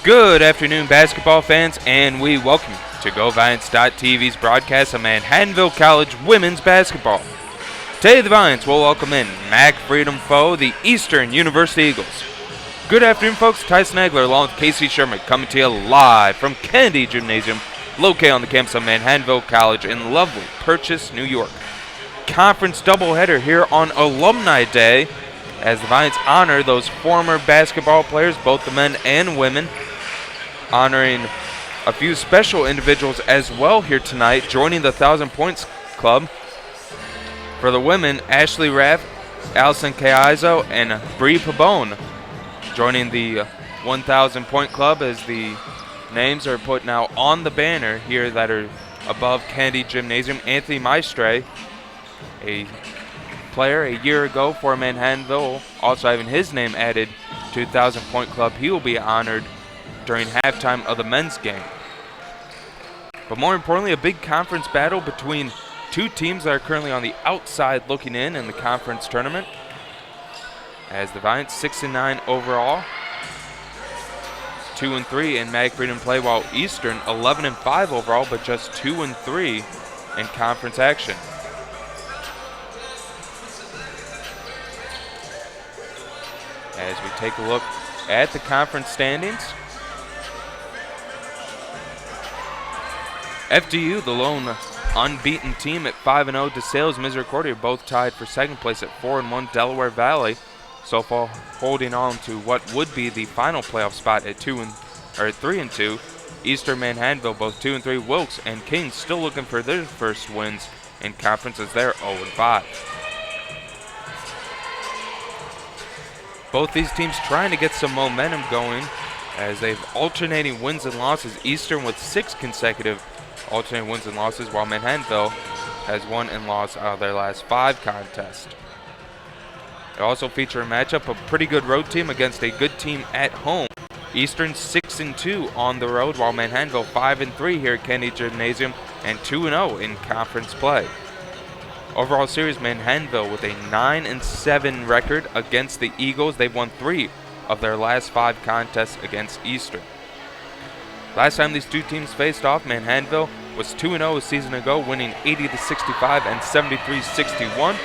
Good afternoon, basketball fans, and we welcome you to GoViants.tv's broadcast of Manhattanville College women's basketball. Today, the Viants will welcome in MAC Freedom foe, the Eastern University Eagles. Good afternoon, folks. Tyson Nagler along with Casey Sherman coming to you live from Kennedy Gymnasium, located on the campus of Manhattanville College in lovely Purchase, New York. Conference doubleheader here on Alumni Day as the Viants honor those former basketball players, both the men and women, honoring a few special individuals as well here tonight, joining the 1,000 Points Club. For the women, Ashley Raff, Allison Caizo, and Bree Pabone joining the 1,000 Point Club as the names are put now on the banner here that are above Kennedy Gymnasium. Anthony Maestre, a player a year ago for Manhattanville, also having his name added to 1,000 Point Club. He will be honored during halftime of the men's game. But more importantly, a big conference battle between two teams that are currently on the outside looking in the conference tournament. As the Viants 6-9 overall, 2-3 in MAC Freedom play, while Eastern 11-5 overall, but just 2-3 in conference action. As we take a look at the conference standings, FDU, the lone unbeaten team at 5-0. DeSales, Misericordia both tied for second place at 4-1. Delaware Valley so far holding on to what would be the final playoff spot at 3-2. Eastern Manhattanville both 2-3. Wilkes and Kings still looking for their first wins in conference as they're 0-5. Both these teams trying to get some momentum going as they've alternating wins and losses. Eastern with 6 consecutive alternating wins and losses, while Manhattanville has won and lost out of their last 5 contests. They also feature a matchup of a pretty good road team against a good team at home. Eastern 6-2 on the road, while Manhattanville 5-3 here at Kennedy Gymnasium and 2-0 in conference play. Overall series, Manhattanville with a 9-7 record against the Eagles. They've won 3 of their last 5 contests against Eastern. Last time these two teams faced off, Manhattanville was 2-0 a season ago, winning 80-65 and 73-61.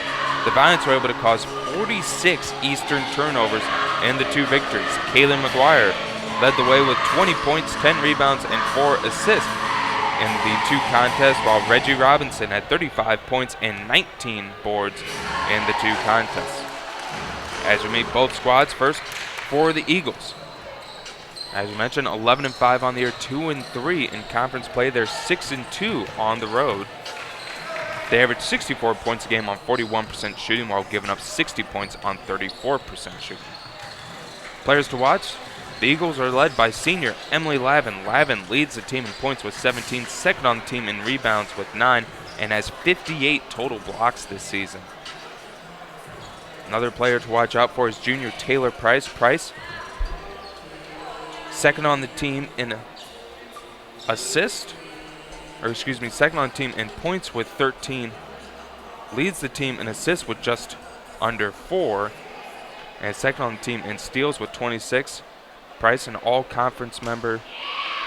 The Viants were able to cause 46 Eastern turnovers in the 2 victories. Kaylin McGuire led the way with 20 points, 10 rebounds, and 4 assists in the 2 contests, while Reggie Robinson had 35 points and 19 boards in the 2 contests. As we meet both squads, first for the Eagles. As you mentioned, 11-5 on the year, 2-3 in conference play. They're 6-2 on the road. They average 64 points a game on 41% shooting, while giving up 60 points on 34% shooting. Players to watch: the Eagles are led by senior Emily Lavin. Lavin leads the team in points with 17, second on the team in rebounds with 9, and has 58 total blocks this season. Another player to watch out for is junior Taylor Price. Price, second on the team in second on the team in points with 13, leads the team in assists with just under 4, and second on the team in steals with 26. Price, an all-conference member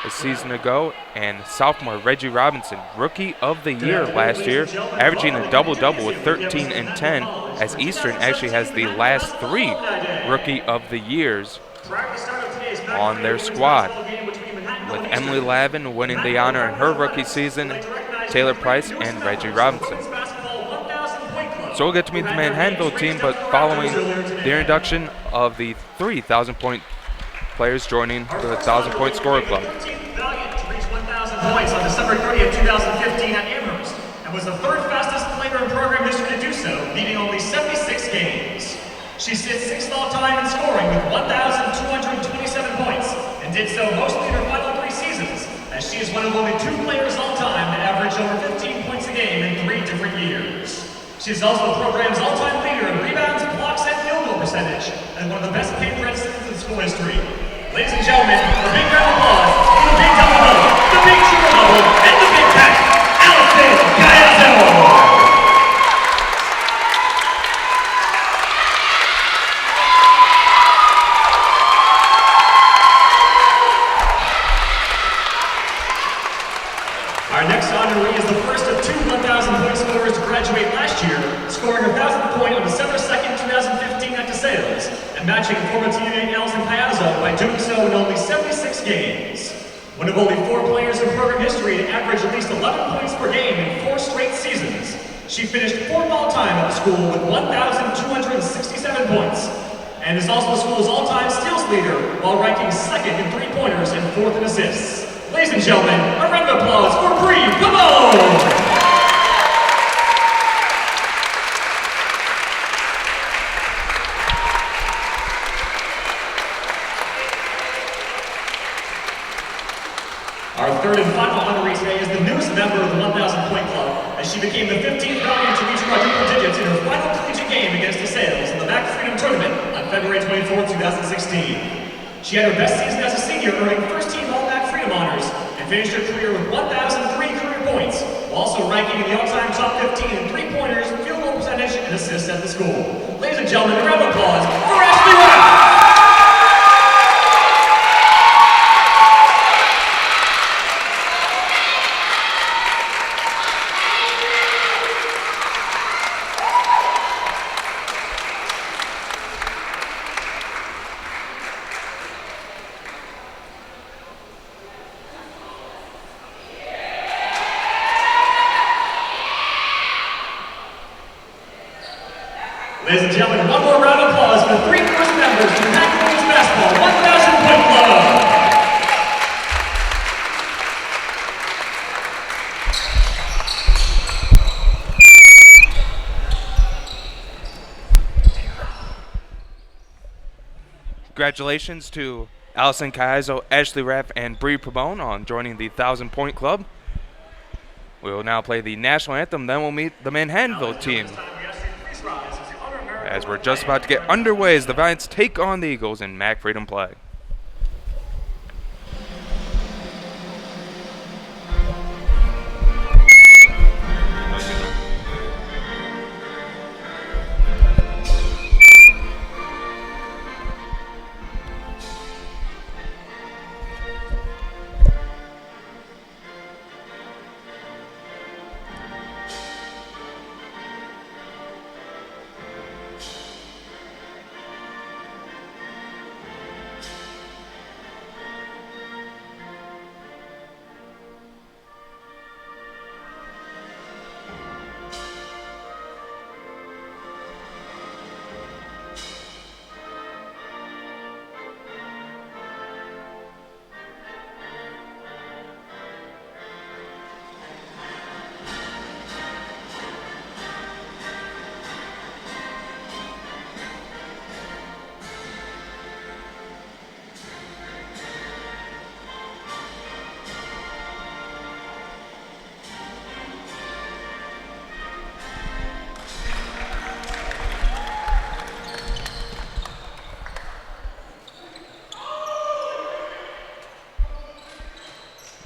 a season ago, and sophomore Reggie Robinson, rookie of the year last year, averaging a double-double with 13 and 10, as Eastern actually has the last 3 rookie of the years on their squad, with Emily Lavin winning the honor in her rookie season, Taylor Price, and Reggie Robinson. So we'll get to meet the Manhattanville team, but following the introduction of the 3,000 point players joining the 1,000 point scorer club. Valiant to reach 1,000 points on December 30th, 2015 at Amherst, and was the 3rd fastest player in program history to do so, leading only 76 games. She sits 6th all-time in scoring with 1,227 points, and did so mostly in her final 3 seasons, as she is one of only 2 players all-time to average over 15 points a game in 3 different years. She is also the program's all-time leader in rebounds, blocks, and field goal percentage, and one of the best paint-red citizens in school history. Ladies and gentlemen, a big round of applause for the big double double, the big triple double, and the big pack, Allison Caizo. matching former teammate Alison Cayazzo by doing so in only 76 games. One of only 4 players in program history to average at least 11 points per game in 4 straight seasons, she finished 4th all-time at the school with 1,267 points, and is also the school's all-time steals leader while ranking 2nd in 3-pointers and 4th in assists. Ladies and gentlemen, a round of applause for Bree Pavone! Our third and final honoree today is the newest member of the 1,000 Point Club, as she became the 15th Valiant to reach quadruple digits in her final collegiate game against DeSales in the MAC Freedom Tournament on February 24, 2016. She had her best season as a senior, earning first-team All-MAC Freedom honors, and finished her career with 1,003 career points, while also ranking in the all-time top 15 in 3-pointers, field goal percentage, and assists at the school. Ladies and gentlemen, a round of applause for Ashley Rapp! Ladies and gentlemen, one more round of applause for the 3 first members of the MAC Women's Basketball 1,000 Point Club. Congratulations to Alison Cayazzo, Ashley Rapp, and Bree Pabone on joining the 1,000 Point Club. We will now play the national anthem, then we'll meet the Manhattanville team. As we're just about to get underway as the Valiants take on the Eagles in MAC Freedom play.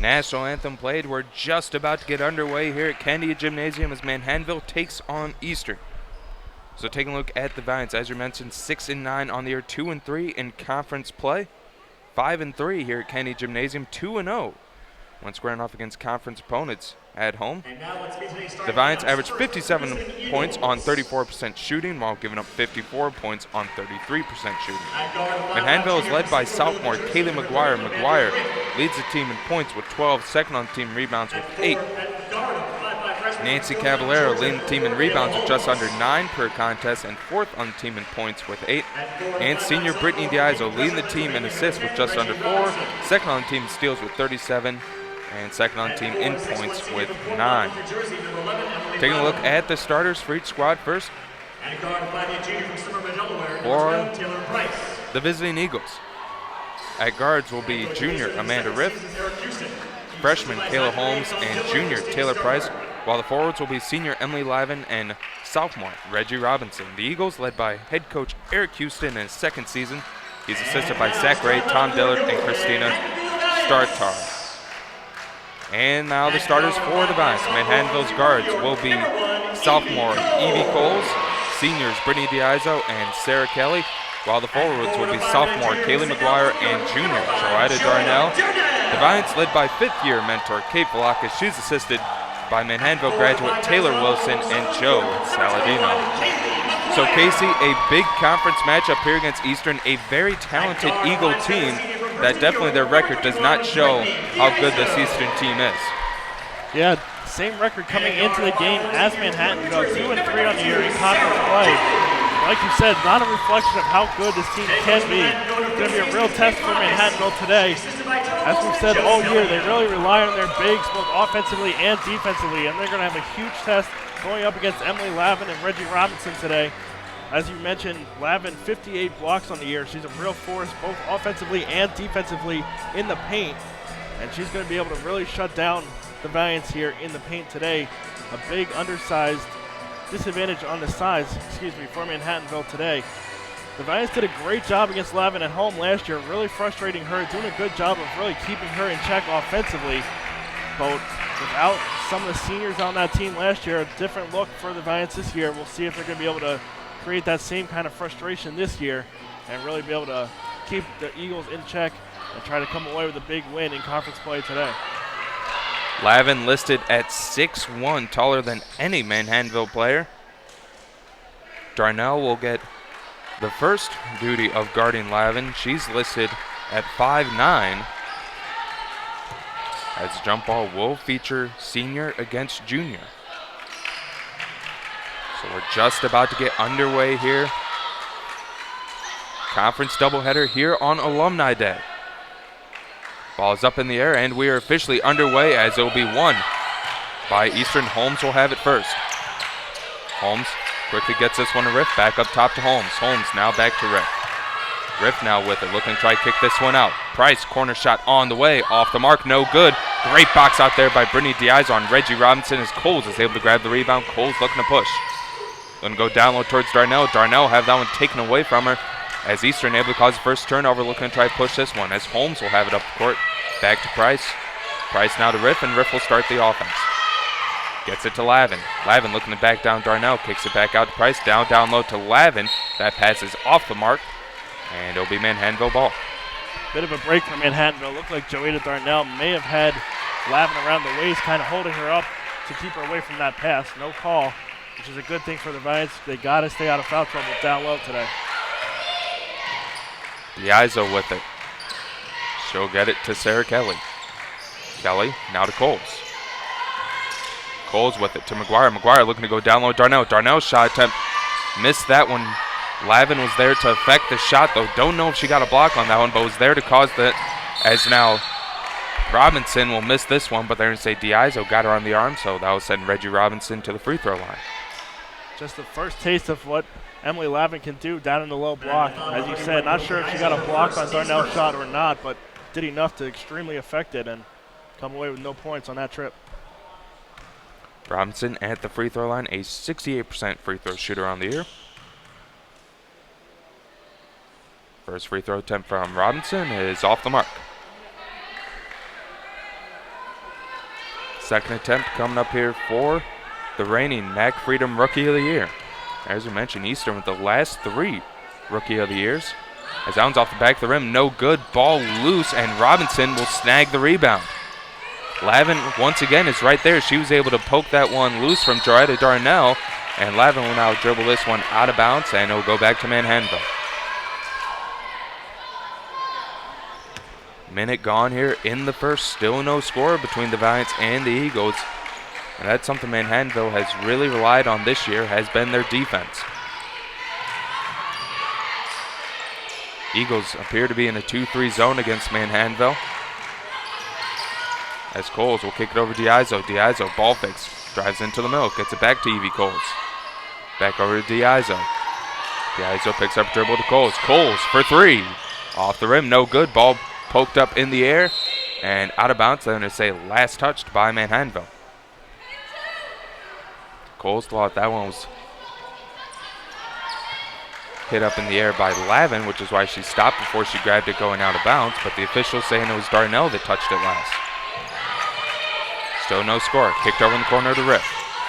National anthem played. We're just about to get underway here at Kennedy Gymnasium as Manhattanville takes on Eastern. So taking a look at the Valiants, as you mentioned, 6-9 on the year, 2-3 in conference play, 5-3 here at Kennedy Gymnasium, 2-0 when squaring off against conference opponents at home. The Valiants averaged 57 points on 34% shooting, while giving up 54 points on 33% shooting. Manhattanville is led by sophomore Kaylee McGuire. McGuire leads the team in points with 12, second on the team rebounds with 8. Nancy Caballero leading the team in rebounds with just under 9 per contest, and 4th on the team in points with 8. And senior Brittany Diazo leading the team in assists with just under 4, second on the team in steals with 37, and second on the team in points with 9. Taking a look at the starters for each squad first. For the visiting Eagles, at guards will be junior Amanda Riff, freshman Kayla Holmes, and junior Taylor Price, while the forwards will be senior Emily Lavin and sophomore Reggie Robinson. The Eagles led by head coach Eric Houston in his second season. He's assisted by Zach Ray, Tom Dillard, and Christina Startar. And now the starters for the Valiants. Manhattanville's guards will be sophomore Evie Coles, seniors Brittany Diazo and Sarah Kelly, while the forwards will be sophomore Kaylee McGuire and junior Joida Darnell. The Valiants led by fifth-year mentor Kate Velakis. She's assisted by Manhattanville graduate Taylor Wilson and Joe Saladino. So Casey, a big conference matchup here against Eastern, a very talented Eagle team that definitely their record does not show how good this Eastern team is. Yeah, same record coming into the game as Manhattanville, 2-3 on the year in conference play. Like you said, not a reflection of how good this team can be. It's going to be a real test for Manhattanville today. As we've said all year, they really rely on their bigs, both offensively and defensively, and they're going to have a huge test going up against Emily Lavin and Reggie Robinson today. As you mentioned, Lavin 58 blocks on the year. She's a real force both offensively and defensively in the paint, and she's going to be able to really shut down the Valiants here in the paint today. A big undersized disadvantage on the size, for Manhattanville today. The Valiants did a great job against Lavin at home last year, really frustrating her, doing a good job of really keeping her in check offensively. But without some of the seniors on that team last year, a different look for the Valiants this year. We'll see if they're going to be able to create that same kind of frustration this year and really be able to keep the Eagles in check and try to come away with a big win in conference play today. Lavin listed at 6'1", taller than any Manhattanville player. Darnell will get the first duty of guarding Lavin. She's listed at 5'9", as jump ball will feature senior against junior. So we're just about to get underway here. Conference doubleheader here on Alumni Day. Ball is up in the air, and we are officially underway as it will be won by Eastern. Holmes will have it first. Holmes quickly gets this one to Riff, back up top to Holmes. Holmes now back to Riff. Riff now with it, looking to try to kick this one out. Price, corner shot on the way, off the mark, no good. Great box out there by Brittany Diaz on Reggie Robinson as Coles is able to grab the rebound. Coles looking to push. Going to go down low towards Darnell. Darnell have that one taken away from her as Eastern able to cause the first turnover, looking to try to push this one as Holmes will have it up the court. Back to Price. Price now to Riff, and Riff will start the offense. Gets it to Lavin. Lavin looking to back down Darnell. Kicks it back out to Price. Down low to Lavin. That pass is off the mark, and it'll be Manhattanville ball. Bit of a break for Manhattanville. Looked like Joetta Darnell may have had Lavin around the waist, kind of holding her up to keep her away from that pass. No call, which is a good thing for the Valiants. They got to stay out of foul trouble down low today. Diazo with it. She'll get it to Sarah Kelly. Kelly now to Coles. Coles with it to McGuire. McGuire looking to go down low. Darnell. Darnell's shot attempt missed that one. Lavin was there to affect the shot, though. Don't know if she got a block on that one, but was there to cause that. As now Robinson will miss this one, but they're going to say Diazo got her on the arm, so that will send Reggie Robinson to the free throw line. Just the first taste of what Emily Lavin can do down in the low block. As you said, not sure if she got a block on Darnell's shot or not, but did enough to extremely affect it and come away with no points on that trip. Robinson at the free throw line, a 68% free throw shooter on the year. First free throw attempt from Robinson is off the mark. Second attempt coming up here for the reigning MAC Freedom Rookie of the Year. As we mentioned, Eastern with the last 3 Rookie of the Years. As that one's off the back of the rim, no good, ball loose, and Robinson will snag the rebound. Lavin, once again, is right there. She was able to poke that one loose from Joetta Darnell, and Lavin will now dribble this one out of bounds, and it'll go back to Manhattanville. Minute gone here in the first. Still no score between the Valiants and the Eagles. And that's something Manhattanville has really relied on this year, has been their defense. Eagles appear to be in a 2-3 zone against Manhattanville. As Coles will kick it over to Diazo. Diazo, ball fakes, drives into the middle, gets it back to Evie Coles. Back over to Diazo. Diazo picks up dribble to Coles. Coles for 3. Off the rim, no good. Ball poked up in the air and out of bounds. I'm going to say last touched by Manhattanville. Coles thought that one was hit up in the air by Lavin, which is why she stopped before she grabbed it going out of bounds, but the officials saying it was Darnell that touched it last. Still no score. Kicked over in the corner to Riff.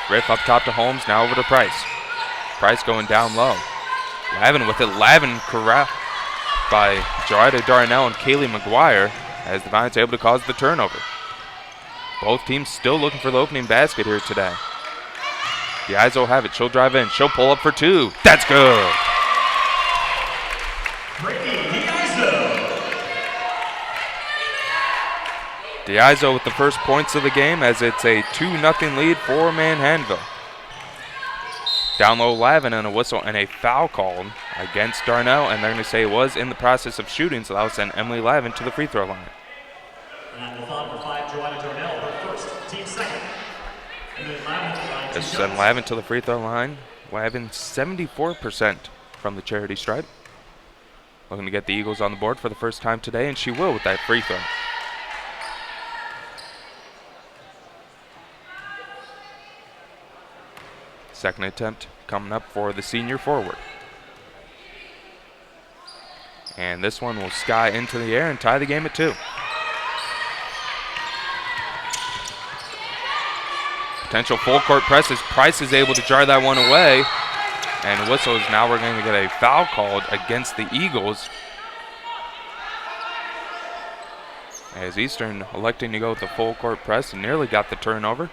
Riff up top to Holmes, now over to Price. Price going down low. Lavin with it. Lavin corralled by Joetta Darnell and Kaylee McGuire as the Valiants able to cause the turnover. Both teams still looking for the opening basket here today. DeIzo will have it. She'll drive in. She'll pull up for two. That's good. DeIzo with the first points of the game as it's a 2-0 lead for Manhattanville. Down low Lavin and a whistle and a foul called against Darnell, and they're going to say it was in the process of shooting, so that'll send Emily Lavin to the free throw line. And the foul number 5, Joanna Darnell, her first, team second. And then Lavin This will send Lavin to the free throw line. Lavin 74% from the charity stripe. Looking to get the Eagles on the board for the first time today, and she will with that free throw. Second attempt coming up for the senior forward. And this one will sky into the air and tie the game at 2. Potential full court press as Price is able to jar that one away. And whistles. Now we're going to get a foul called against the Eagles, as Eastern electing to go with the full court press and nearly got the turnover.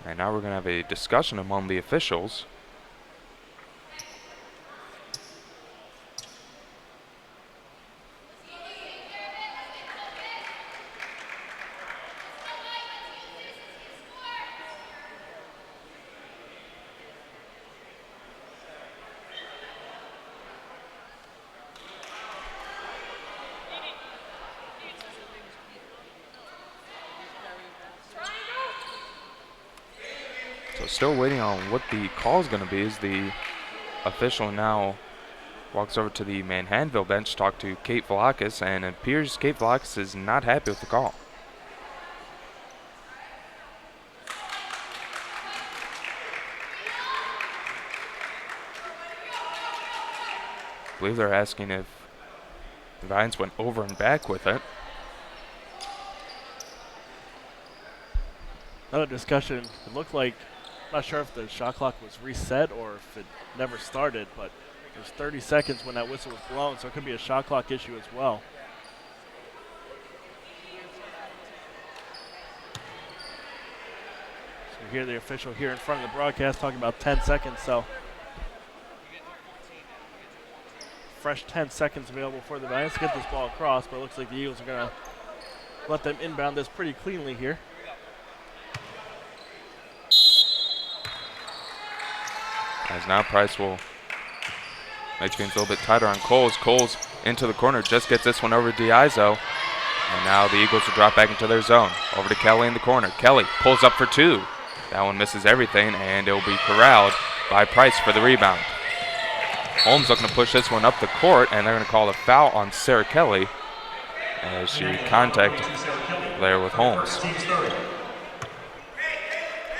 And now we're going to have a discussion among the officials. So still waiting on what the call is going to be as the official now walks over to the Manhattanville bench to talk to Kate Velakis, and it appears Kate Velakis is not happy with the call. I believe they're asking if the Vines went over and back with it. Another discussion. It looked like, I'm not sure if the shot clock was reset or if it never started, but there's 30 seconds when that whistle was blown, so it could be a shot clock issue as well. So you hear the official here in front of the broadcast talking about 10 seconds, so fresh 10 seconds available for the Vines to get this ball across, but it looks like the Eagles are going to let them inbound this pretty cleanly here. As now Price will make things a little bit tighter on Coles. Coles into the corner, just gets this one over to DeIzo. And now the Eagles will drop back into their zone. Over to Kelly in the corner. Kelly pulls up for two. That one misses everything, and it will be corralled by Price for the rebound. Holmes looking to push this one up the court, and they're going to call a foul on Sarah Kelly as she contacted there with Holmes.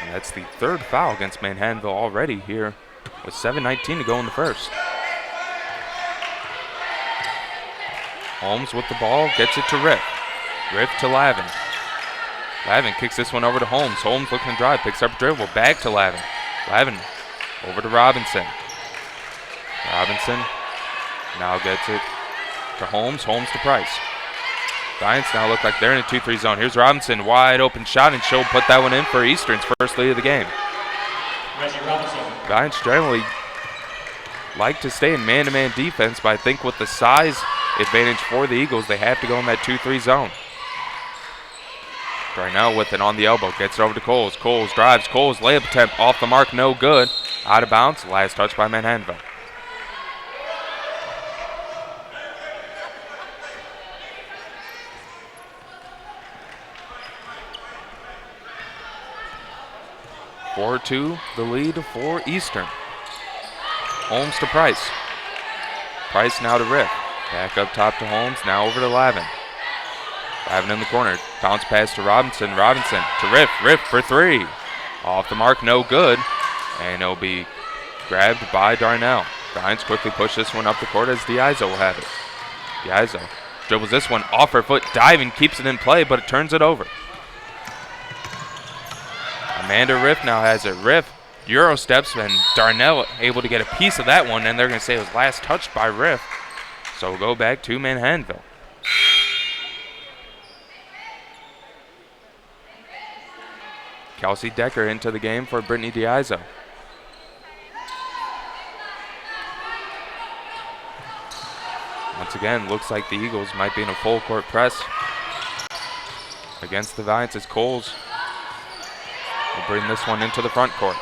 And that's the third foul against Manhattanville already here, with 7:19 to go in the first. Holmes with the ball, gets it to Riff. Riff to Lavin. Lavin kicks this one over to Holmes. Holmes looking to drive, picks up a dribble, back to Lavin. Lavin over to Robinson. Robinson now gets it to Holmes. Holmes to Price. Giants now look like they're in a 2-3 zone. Here's Robinson, wide open shot, and she'll put that one in for Eastern's first lead of the game. Giants generally like to stay in man-to-man defense, but I think with the size advantage for the Eagles, they have to go in that 2-3 zone. Right now with it on the elbow, gets it over to Coles. Coles drives, Coles layup attempt off the mark, no good. Out of bounds, last touch by Manhattanville. (4-2) the lead for Eastern. Holmes to Price. Price now to Riff. Back up top to Holmes, now over to Lavin. Lavin in the corner, bounce pass to Robinson. Robinson to Riff. Riff for three. Off the mark, no good. And it'll be grabbed by Darnell. Giants quickly push this one up the court as DeIzo will have it. DeIzo dribbles this one off her foot, diving, keeps it in play, but it turns it over. Amanda Riff now has it. Riff Euro steps, and Darnell able to get a piece of that one, and they're going to say it was last touched by Riff. So we'll go back to Kelsey Decker into the game for Brittany Diazo. Once again, looks like the Eagles might be in a full court press against the Valiants as Coles will bring this one into the front court.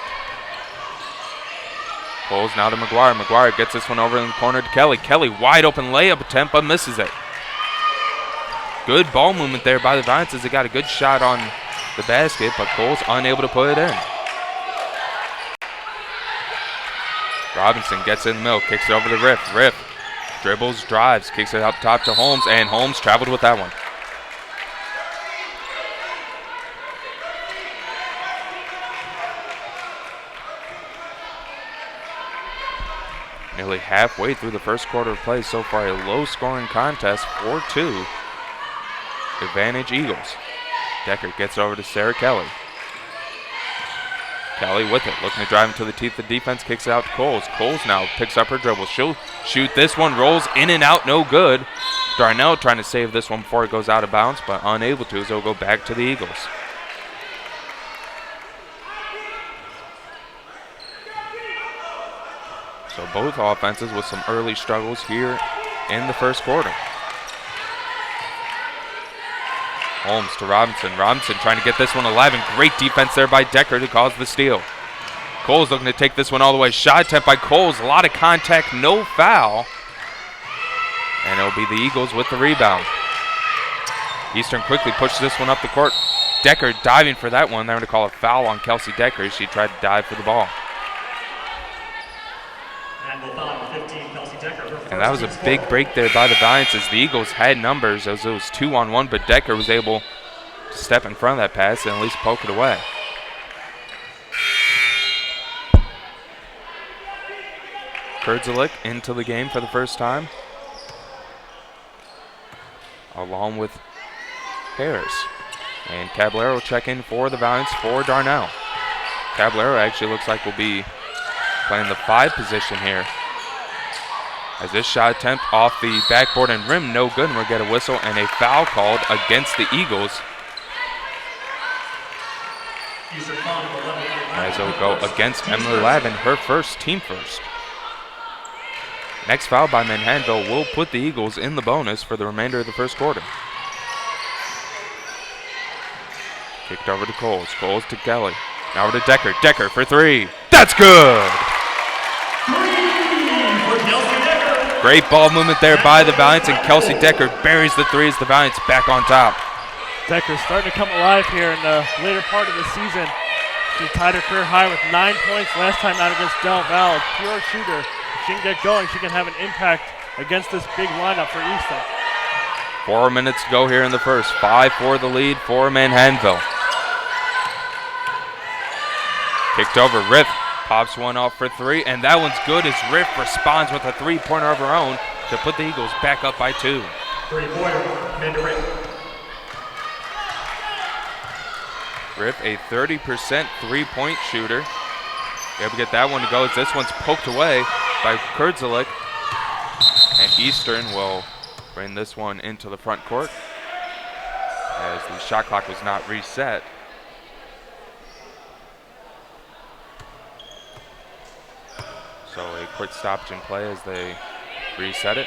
Coles now to McGuire. McGuire gets this one over in the corner to Kelly. Kelly, wide open layup attempt, but misses it. Good ball movement there by the Valiants as they got a good shot on the basket, but Coles unable to put it in. Robinson gets in the middle, kicks it over to Riff. Riff dribbles, drives, kicks it up top to Holmes, and Holmes traveled with that one. Nearly halfway through the first quarter of play so far, a low-scoring contest, 4-2. Advantage Eagles. Decker gets over to Sarah Kelly. Kelly with it, looking to drive into the teeth of defense, kicks it out to Coles. Coles now picks up her dribble. She'll shoot this one, rolls in and out, no good. Darnell trying to save this one before it goes out of bounds, but unable to, so it'll go back to the Eagles. So both offenses with some early struggles here in the first quarter. Holmes to Robinson. Robinson trying to get this one alive, and great defense there by Decker to cause the steal. Coles looking to take this one all the way. Shot attempt by Coles. A lot of contact, no foul. And it'll be the Eagles with the rebound. Eastern quickly pushes this one up the court. Decker diving for that one. They're going to call a foul on Kelsey Decker. She tried to dive for the ball. And that was a big break there by the Valiants as the Eagles had numbers as it was 2-on-1, but Decker was able to step in front of that pass and at least poke it away. Kurdzalik into the game for the first time, along with Harris. And Caballero check in for the Valiants for Darnell. Caballero actually looks like will be playing the 5 position here. As this shot attempt off the backboard and rim, no good, and we'll get a whistle and a foul called against the Eagles. As it'll go against Emily Lavin, her first, team first. Next foul by Manhattanville will put the Eagles in the bonus for the remainder of the first quarter. Kicked over to Coles. Coles to Kelly. Now over to Decker. Decker for 3. That's good! Great ball movement there by the Valiants, and Kelsey Decker buries the 3 as the Valiants back on top. Decker's starting to come alive here in the later part of the season. She tied her career high with 9 points last time out against Del Val. Pure shooter. If she can get going, she can have an impact against this big lineup for Easton. 4 minutes to go here in the first. 5-4 the lead for Manhattanville. Kicked over, Riff pops one off for 3, and that one's good as Riff responds with a 3-pointer of her own to put the Eagles back up by 2. 3-pointer, Amanda Riff. Riff, a 30% 3-point shooter. Able to get that one to go as this one's poked away by Kurdzalik. And Eastern will bring this one into the front court as the shot clock was not reset. So a quick stoppage in play as they reset it.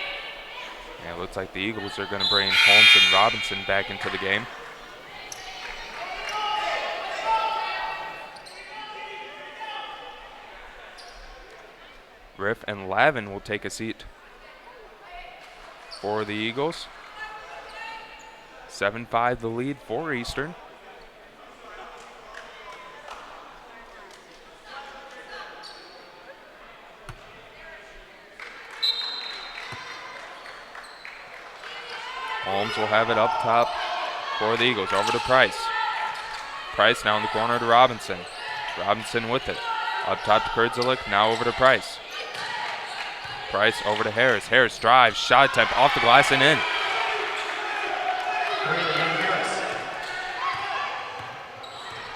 And it looks like the Eagles are going to bring Holmes and Robinson back into the game. Riff and Lavin will take a seat for the Eagles. 7-5 the lead for Eastern. Holmes will have it up top for the Eagles. Over to Price. Price now in the corner to Robinson. Robinson with it. Up top to Kurdzalik. Now over to Price. Price over to Harris. Harris drives. Shot attempt off the glass and in.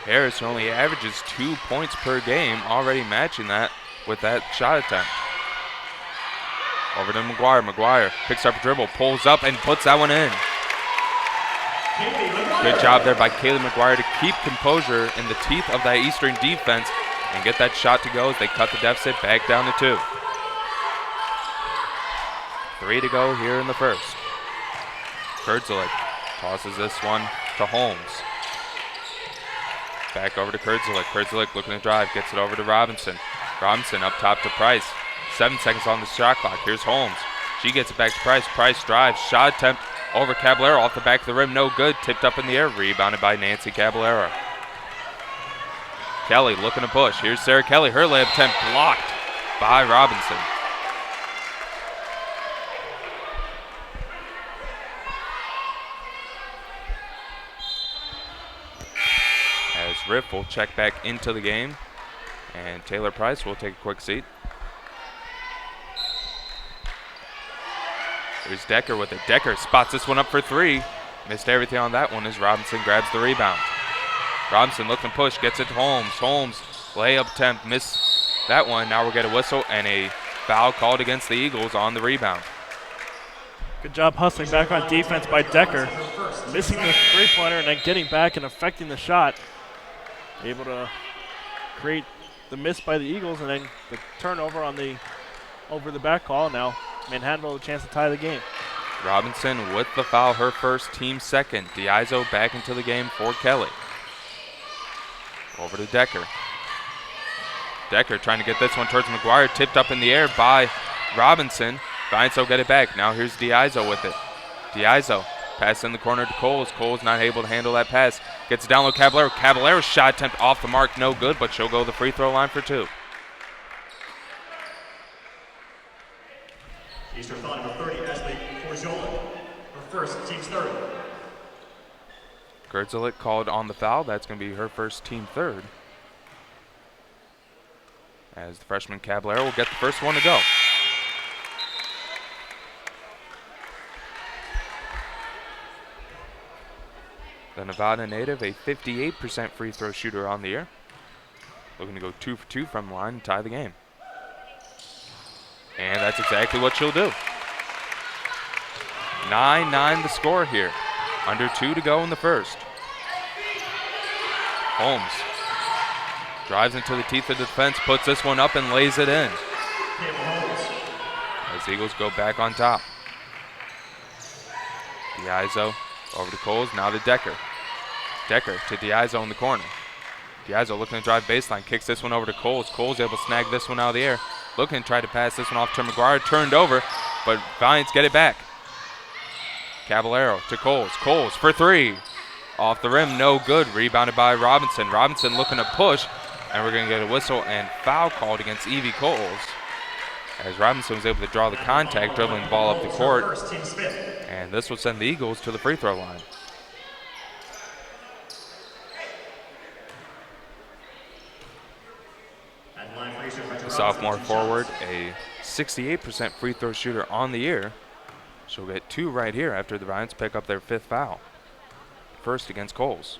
Harris only averages 2 points per game, already matching that with that shot attempt. Over to McGuire. McGuire picks up a dribble, pulls up, and puts that one in. Good job there by Kaylee McGuire to keep composure in the teeth of that Eastern defense and get that shot to go as they cut the deficit back down to 2. 3 to go here in the first. Kurdzalik tosses this one to Holmes. Back over to Kurdzalik. Kurdzalik looking to drive, gets it over to Robinson. Robinson up top to Price. 7 seconds on the shot clock. Here's Holmes. She gets it back to Price. Price drives. Shot attempt over Caballero off the back of the rim. No good. Tipped up in the air. Rebounded by Nancy Caballero. Kelly looking to push. Here's Sarah Kelly. Her layup attempt blocked by Robinson. As Riff will check back into the game. And Taylor Price will take a quick seat. Here's Decker with it. Decker spots this one up for 3. Missed everything on that one as Robinson grabs the rebound. Robinson looking to push, gets it to Holmes. Holmes, layup attempt, missed that one. Now we'll get a whistle and a foul called against the Eagles on the rebound. Good job hustling back on defense by Decker. Missing the three-pointer and then getting back and affecting the shot. Able to create the miss by the Eagles and then the turnover on the over the back call. Now Manhattan will have a chance to tie the game. Robinson with the foul, her first, team second. Diazo back into the game for Kelly. Over to Decker. Decker trying to get this one towards McGuire. Tipped up in the air by Robinson. Vines will get it back. Now here's Diazo with it. Diazo pass in the corner to Coles. Coles not able to handle that pass. Gets it down low Caballero. Caballero's shot attempt off the mark. No good, but she'll go to the free throw line for 2. Eastern foul number 30, Ashley Forjola. Her first, team's third. Kurdzalik called on the foul. That's going to be her first, team third. As the freshman Caballero will get the first one to go. The Nevada native, a 58% free throw shooter on the year. Looking to go 2 for 2 from the line and tie the game. And that's exactly what she'll do. 9-9 the score here. Under 2 to go in the first. Holmes drives into the teeth of the defense, puts this one up and lays it in. As Eagles go back on top. Diazo over to Coles, now to Decker. Decker to Diazo in the corner. Diazo looking to drive baseline, kicks this one over to Coles. Coles able to snag this one out of the air. Looking to try to pass this one off to McGuire, turned over, but Valiants get it back. Caballero to Coles. Coles for 3. Off the rim, no good. Rebounded by Robinson. Robinson looking to push, and we're going to get a whistle and foul called against Evie Coles. As Robinson was able to draw the contact, dribbling the ball up the court. And this will send the Eagles to the free throw line. The sophomore forward, a 68% free throw shooter on the year. She'll get 2 right here after the Valiants pick up their 5th foul. First against Coles.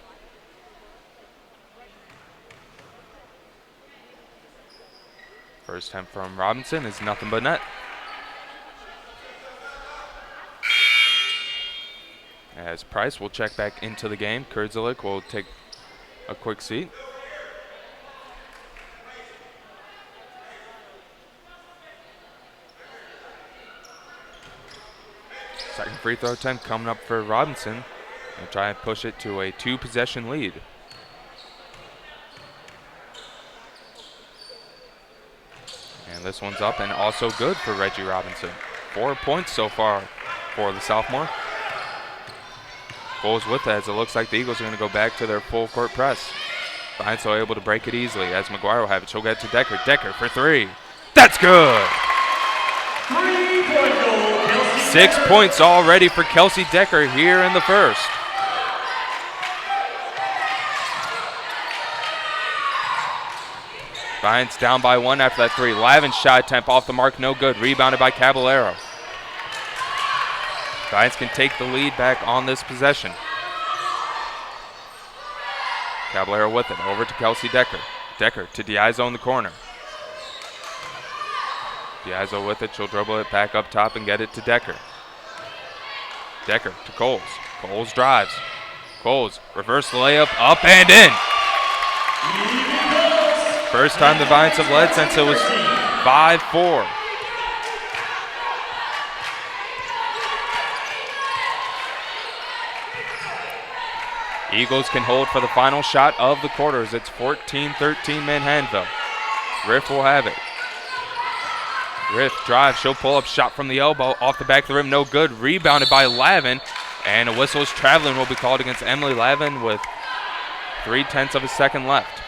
First attempt from Robinson is nothing but net. As Price will check back into the game, Kurdzalik will take a quick seat. Second free throw attempt coming up for Robinson. And try and push it to a 2-possession lead. And this one's up and also good for Reggie Robinson. 4 points so far for the sophomore. Goals with it as it looks like the Eagles are going to go back to their full court press. Vines are able to break it easily as McGuire will have it. She'll get to Decker. Decker for 3. That's good! 3-point goal, Kelsey 6 Decker. points already for Kelsey Decker here in the first. Vines down by 1 after that 3. Lavin shot attempt off the mark, no good. Rebounded by Caballero. Vines can take the lead back on this possession. Caballero with it, over to Kelsey Decker. Decker to Diazo in the corner. Diazo with it, she'll dribble it back up top and get it to Decker. Decker to Coles. Coles drives. Coles, reverse layup, up and in. First time the Valiants have led since it was 5-4. Eagles can hold for the final shot of the quarters. It's 14-13 Manhattanville. Riff will have it. Riff drive, she'll pull up, shot from the elbow, off the back of the rim, no good. Rebounded by Lavin, and a whistle is traveling will be called against Emily Lavin with 0.3 of a second left.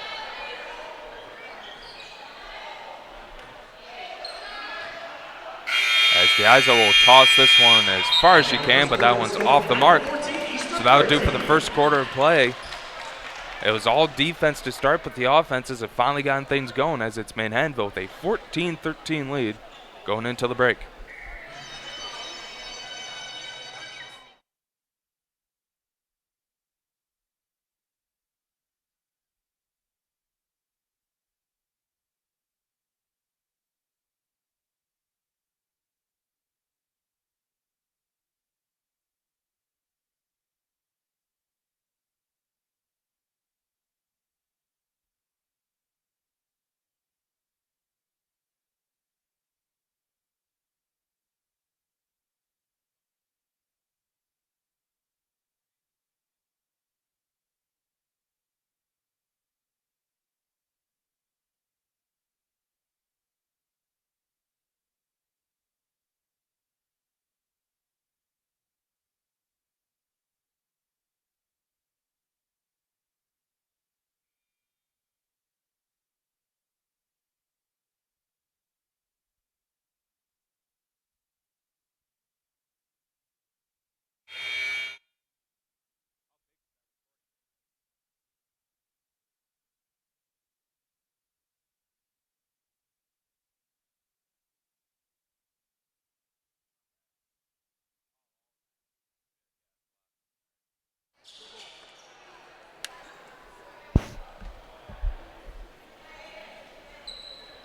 As Diazo will toss this one as far as she can, but that one's off the mark. So that would do for the first quarter of play. It was all defense to start, but the offenses have finally gotten things going as it's Manhattanville with a 14-13 lead going into the break.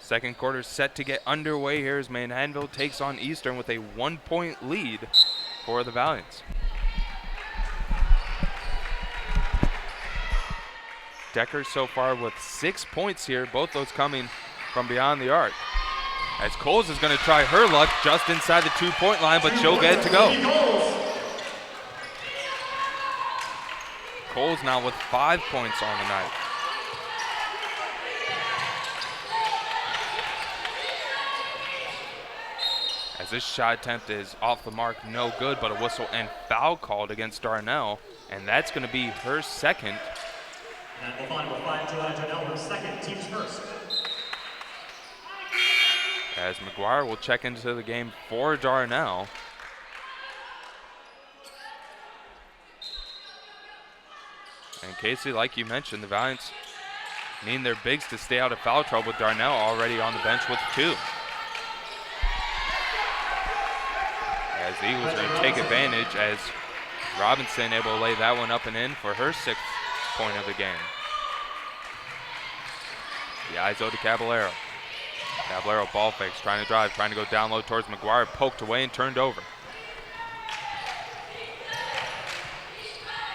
Second quarter set to get underway here as Manhattanville takes on Eastern with a 1-point lead for the Valiants. Decker so far with 6 points here, both those coming from beyond the arc. As Coles is going to try her luck just inside the 2-point line, but she'll get it to go. Coles now with 5 points on the night. As this shot attempt is off the mark, no good, but a whistle and foul called against Darnell, and that's going to be her second. And we'll find Darnell her second, team's first. As McGuire will check into the game for Darnell. And Casey, like you mentioned, the Valiants need their bigs to stay out of foul trouble with Darnell already on the bench with 2. As the Eagles are going to take advantage as Robinson able to lay that one up and in for her 6th point of the game. The Iso to Caballero. Caballero ball fakes, trying to drive, trying to go down low towards McGuire, poked away and turned over.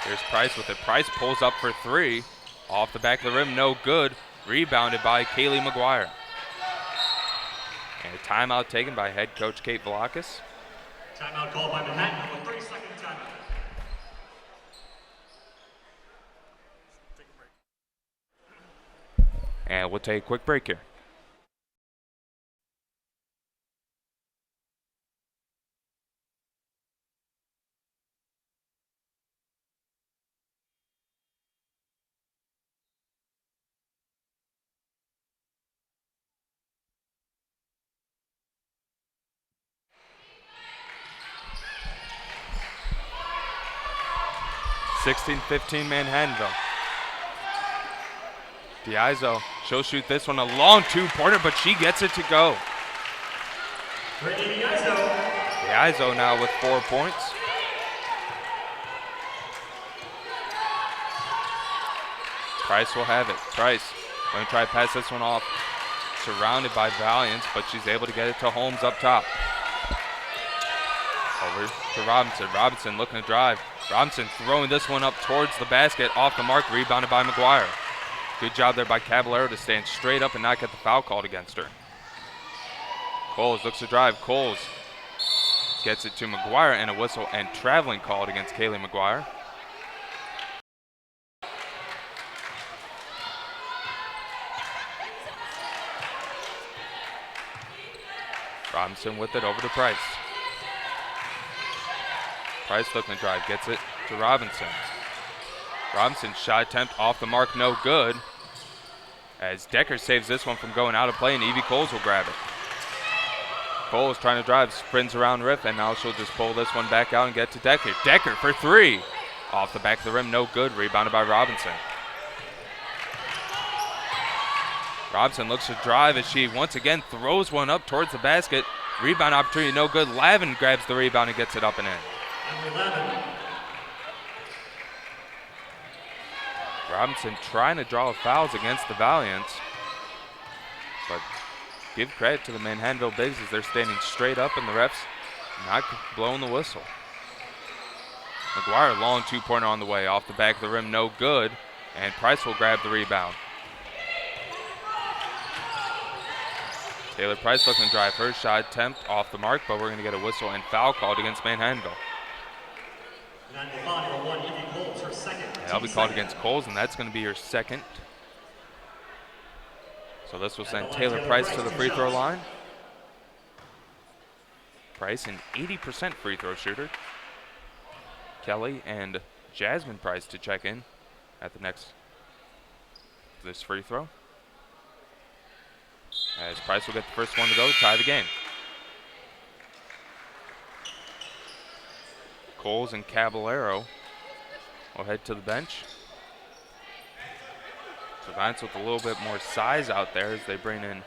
Here's Price with it. Price pulls up for 3. Off the back of the rim, no good. Rebounded by Kaylee McGuire. And a timeout taken by head coach Kate Velakis. Timeout called by Manhattan with 30-second timeout. And we'll take a quick break here. (16-15) Manhattanville. Diazo, she'll shoot this one, a long 2-pointer, but she gets it to go. Diazo now with 4 points. Price will have it. Price going to try to pass this one off. Surrounded by Valiants, but she's able to get it to Holmes up top. Over to Robinson. Robinson looking to drive. Robinson throwing this one up towards the basket, off the mark, rebounded by McGuire. Good job there by Caballero to stand straight up and not get the foul called against her. Coles looks to drive. Coles gets it to McGuire, and a whistle and traveling called against Kaylee McGuire. Robinson with it over to Price. Price looking to drive, gets it to Robinson. Robinson shot attempt off the mark, no good. As Decker saves this one from going out of play, and Evie Coles will grab it. Coles trying to drive, spins around Riff, and now she'll just pull this one back out and get to Decker. Decker for three. Off the back of the rim, no good, rebounded by Robinson. Robinson looks to drive as she once again throws one up towards the basket. Rebound opportunity, no good. Lavin grabs the rebound and gets it up and in. Robinson trying to draw fouls against the Valiants, but give credit to the Manhattanville Bigs as they're standing straight up and the refs not blowing the whistle. McGuire, long two-pointer on the way, off the back of the rim, no good, and Price will grab the rebound. Taylor Price looking to drive, her shot attempt off the mark, but we're going to get a whistle and foul called against Manhattanville. That'll be called against Coles, and that's going to be your second. So this will send Taylor Price to the free throw line. Price, an 80% free throw shooter. Kelly and Jasmine Price to check in at this free throw. As Price will get the first one to go to tie the game. Coles and Caballero will head to the bench. So Vance with a little bit more size out there as they bring in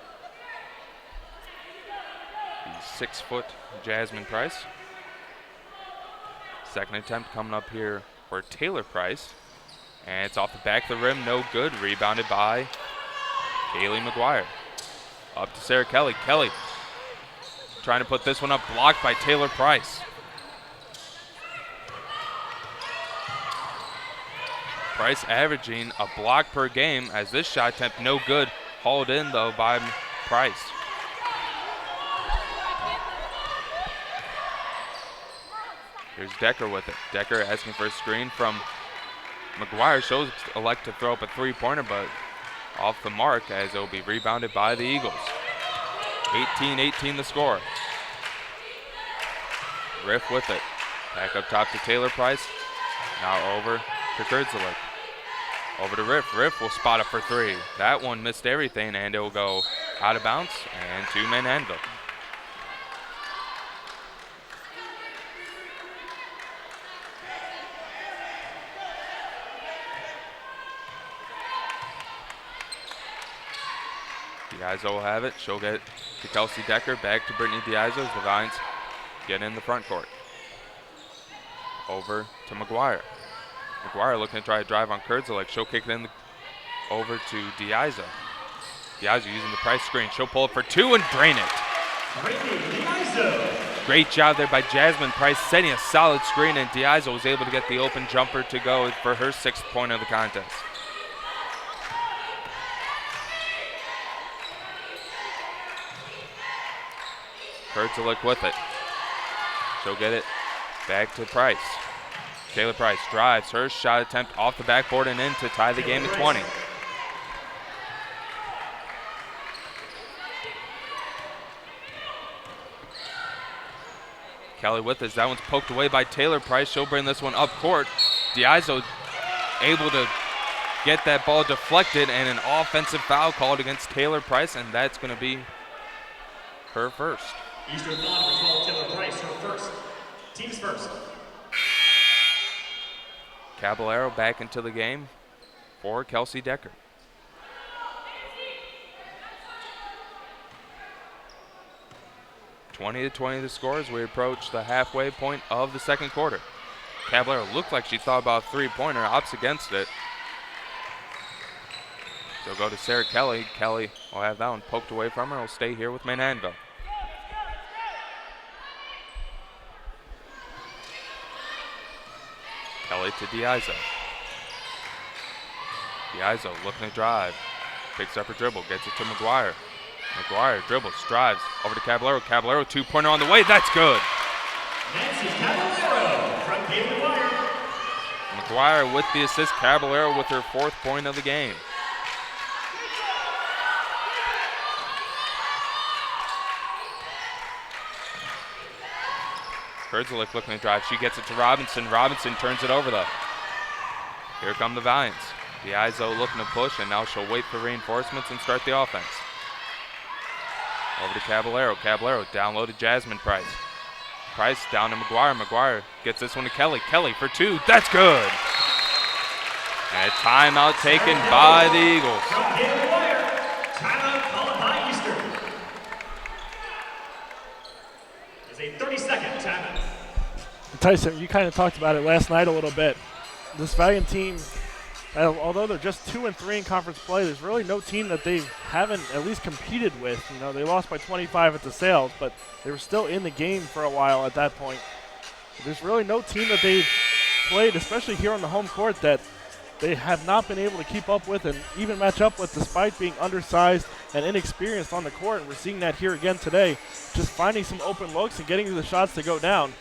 the 6-foot Jasmine Price. Second attempt coming up here for Taylor Price. And it's off the back of the rim, no good. Rebounded by Kaylee McGuire. Up to Sarah Kelly. Kelly trying to put this one up, blocked by Taylor Price. Price averaging a block per game as this shot attempt no good. Hauled in though by Price. Here's Decker with it. Decker asking for a screen from McGuire. She'll elect to throw up a three-pointer, but off the mark as it will be rebounded by the Eagles. 18-18 the score. Riff with it. Back up top to Taylor Price. Now over to Kurdzalik. Over to Riff. Riff will spot up for three. That one missed everything, and it will go out of bounds and to Manhattanville. Diazzo will have it. She'll get to Kelsey Decker. Back to Brittany Diazzo as the Vines get in the front court. Over to McGuire. McGuire looking to try to drive on Kurdzalik. She'll kick it in over to Diazzo. Diazzo using the Price screen. She'll pull it for two and drain it. Great job there by Jasmine Price setting a solid screen, and Diazzo was able to get the open jumper to go for her 6th point of the contest. Kurdzalik with it. She'll get it back to Price. Taylor Price drives, her shot attempt off the backboard and in to tie the game at 20. Kelly with this. That one's poked away by Taylor Price. She'll bring this one up court. Diazzo able to get that ball deflected, and an offensive foul called against Taylor Price, and that's going to be her first. Eastern Bond for 12, Taylor Price, her first. Team's first. Caballero back into the game for Kelsey Decker. (20-20) the score as we approach the halfway point of the second quarter. Caballero looked like she thought about a three-pointer, opts against it. So go to Sarah Kelly. Kelly will have that one poked away from her. Will stay here with Manhattanville. Kelly to Diazo. Diazo looking to drive. Picks up her dribble, gets it to McGuire. McGuire dribbles, drives, over to Caballero. Caballero, two-pointer on the way, that's good. Nancy Caballero from Gateway Wire. McGuire with the assist, Caballero with her 4th point of the game. Kurzelik looking to drive, she gets it to Robinson. Robinson turns it over though. Here come the Valiants. Diazo looking to push, and now she'll wait for reinforcements and start the offense. Over to Caballero. Caballero down low to Jasmine Price. Price down to McGuire. McGuire gets this one to Kelly. Kelly for 2. That's good. And a timeout taken by the Eagles. From Gateway Wire. Timeout called by Eastern. It's a 30-second timeout. Tyson, you kind of talked about it last night a little bit. This Valiant team, although they're just 2-3 in conference play, there's really no team that they haven't at least competed with. You know, they lost by 25 at the Sales, but they were still in the game for a while at that point. There's really no team that they've played, especially here on the home court, that they have not been able to keep up with and even match up with, despite being undersized and inexperienced on the court. And we're seeing that here again today, just finding some open looks and getting to the shots to go down.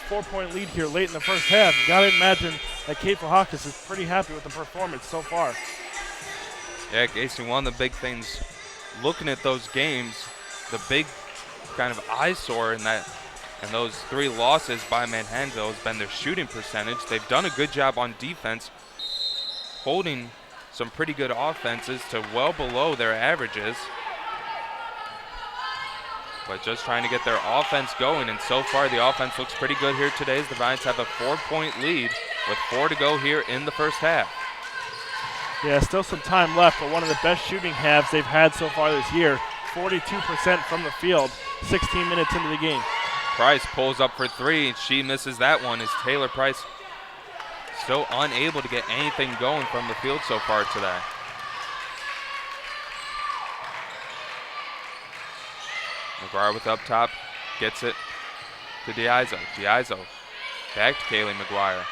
4-point lead here late in the first half. You got to imagine that Kate Hawkins is pretty happy with the performance so far. Yeah, Casey, one of the big things looking at those games, the big kind of eyesore in that and those 3 losses by Manhattanville has been their shooting percentage. They've done a good job on defense, holding some pretty good offenses to well below their averages, but just trying to get their offense going. And so far the offense looks pretty good here today as the Valiants have a 4-point lead with 4 to go here in the first half. Yeah, still some time left, but one of the best shooting halves they've had so far this year. 42% from the field, 16 minutes into the game. Price pulls up for 3, and she misses that one as Taylor Price still unable to get anything going from the field so far today. McGuire with up top, gets it to Diazo. Diazo back to Kaylee McGuire.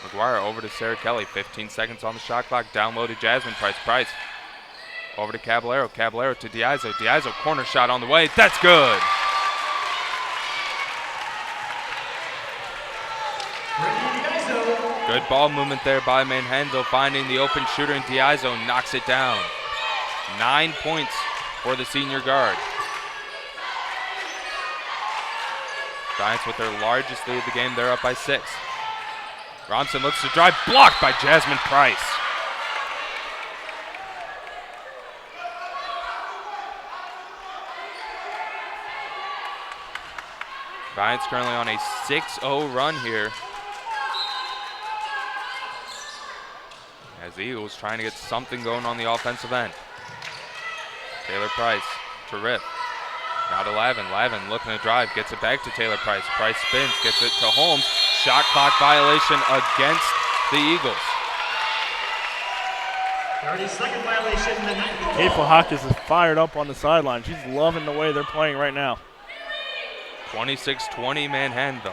McGuire over to Sarah Kelly, 15 seconds on the shot clock, down low to Jasmine Price. Price over to Caballero. Caballero to Diazo. Diazo corner shot on the way, that's good. Good ball movement there by Manhattanville, finding the open shooter, and Diazo knocks it down. 9 points for the senior guard. Giants with their largest lead of the game, they're up by 6. Robinson looks to drive, blocked by Jasmine Price. Giants currently on a 6-0 run here, as the Eagles trying to get something going on the offensive end. Taylor Price to Rip. Now to Lavin. Lavin looking to drive, gets it back to Taylor Price. Price spins, gets it to Holmes. Shot clock violation against the Eagles. 30-second violation in the ninth. Kate Hawkins is fired up on the sideline. She's loving the way they're playing right now. 26-20 Manhattanville.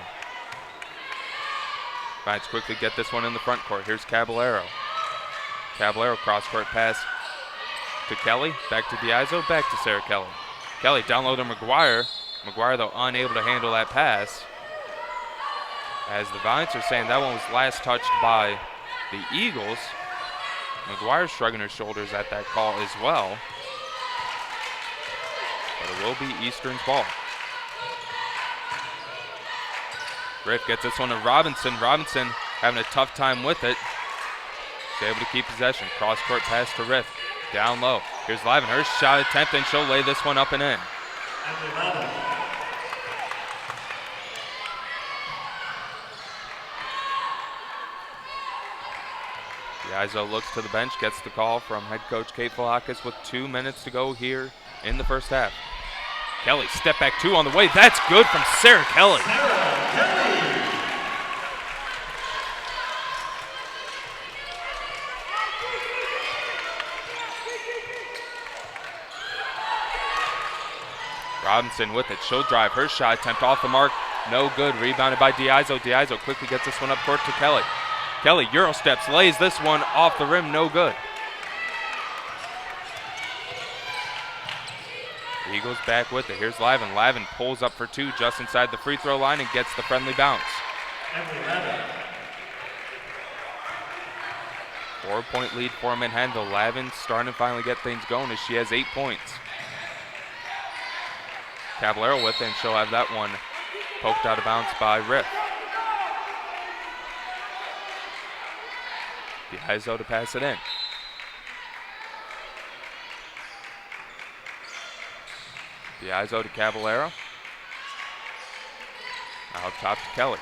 Giants quickly get this one in the front court. Here's Caballero. Caballero cross-court pass to Kelly, back to Diazo, back to Sarah Kelly. Kelly down low to McGuire. McGuire, though, unable to handle that pass. As the Valiants are saying that one was last touched by the Eagles. McGuire shrugging her shoulders at that call as well. But it will be Eastern's ball. Griff gets this one to Robinson. Robinson having a tough time with it. She's able to keep possession. Cross-court pass to Riff. Down low. Here's Lavin. Her shot attempt, and she'll lay this one up and in. Diazo looks to the bench, gets the call from head coach Kate Filakis with 2 minutes to go here in the first half. Kelly, step back 2 on the way. That's good from Sarah Kelly. Robinson with it. She'll drive. Her shot attempt off the mark. No good. Rebounded by Diazo. Diazo quickly gets this one up court to Kelly. Kelly Euro steps, lays this one off the rim, no good. Eagles back with it. Here's Lavin. Lavin pulls up for two just inside the free throw line and gets the friendly bounce. 4-point lead for Manhattanville. Lavin starting to finally get things going as she has 8 points. Caballero with it, and she'll have that one poked out of bounds by Riff. Diazo to pass it in. Diazo to Caballero. Out top to Kelly.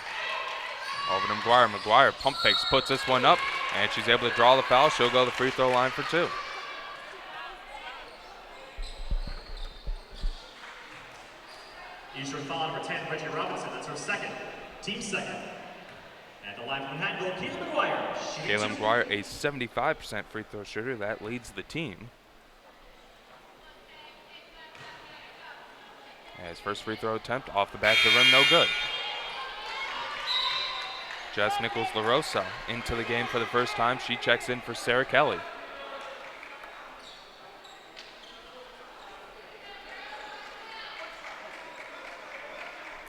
Over to McGuire. McGuire pump fakes, puts this one up, and she's able to draw the foul. She'll go to the free throw line for two. Eastern foul number 10, Reggie Robinson. That's her second. Team second. At the line from Manhattan, Kayla McGuire. Kayla McGuire, a 75% free throw shooter. That leads the team. His first free throw attempt off the back of the rim, no good. Jess Nichols-LaRosa into the game for the first time. She checks in for Sarah Kelly.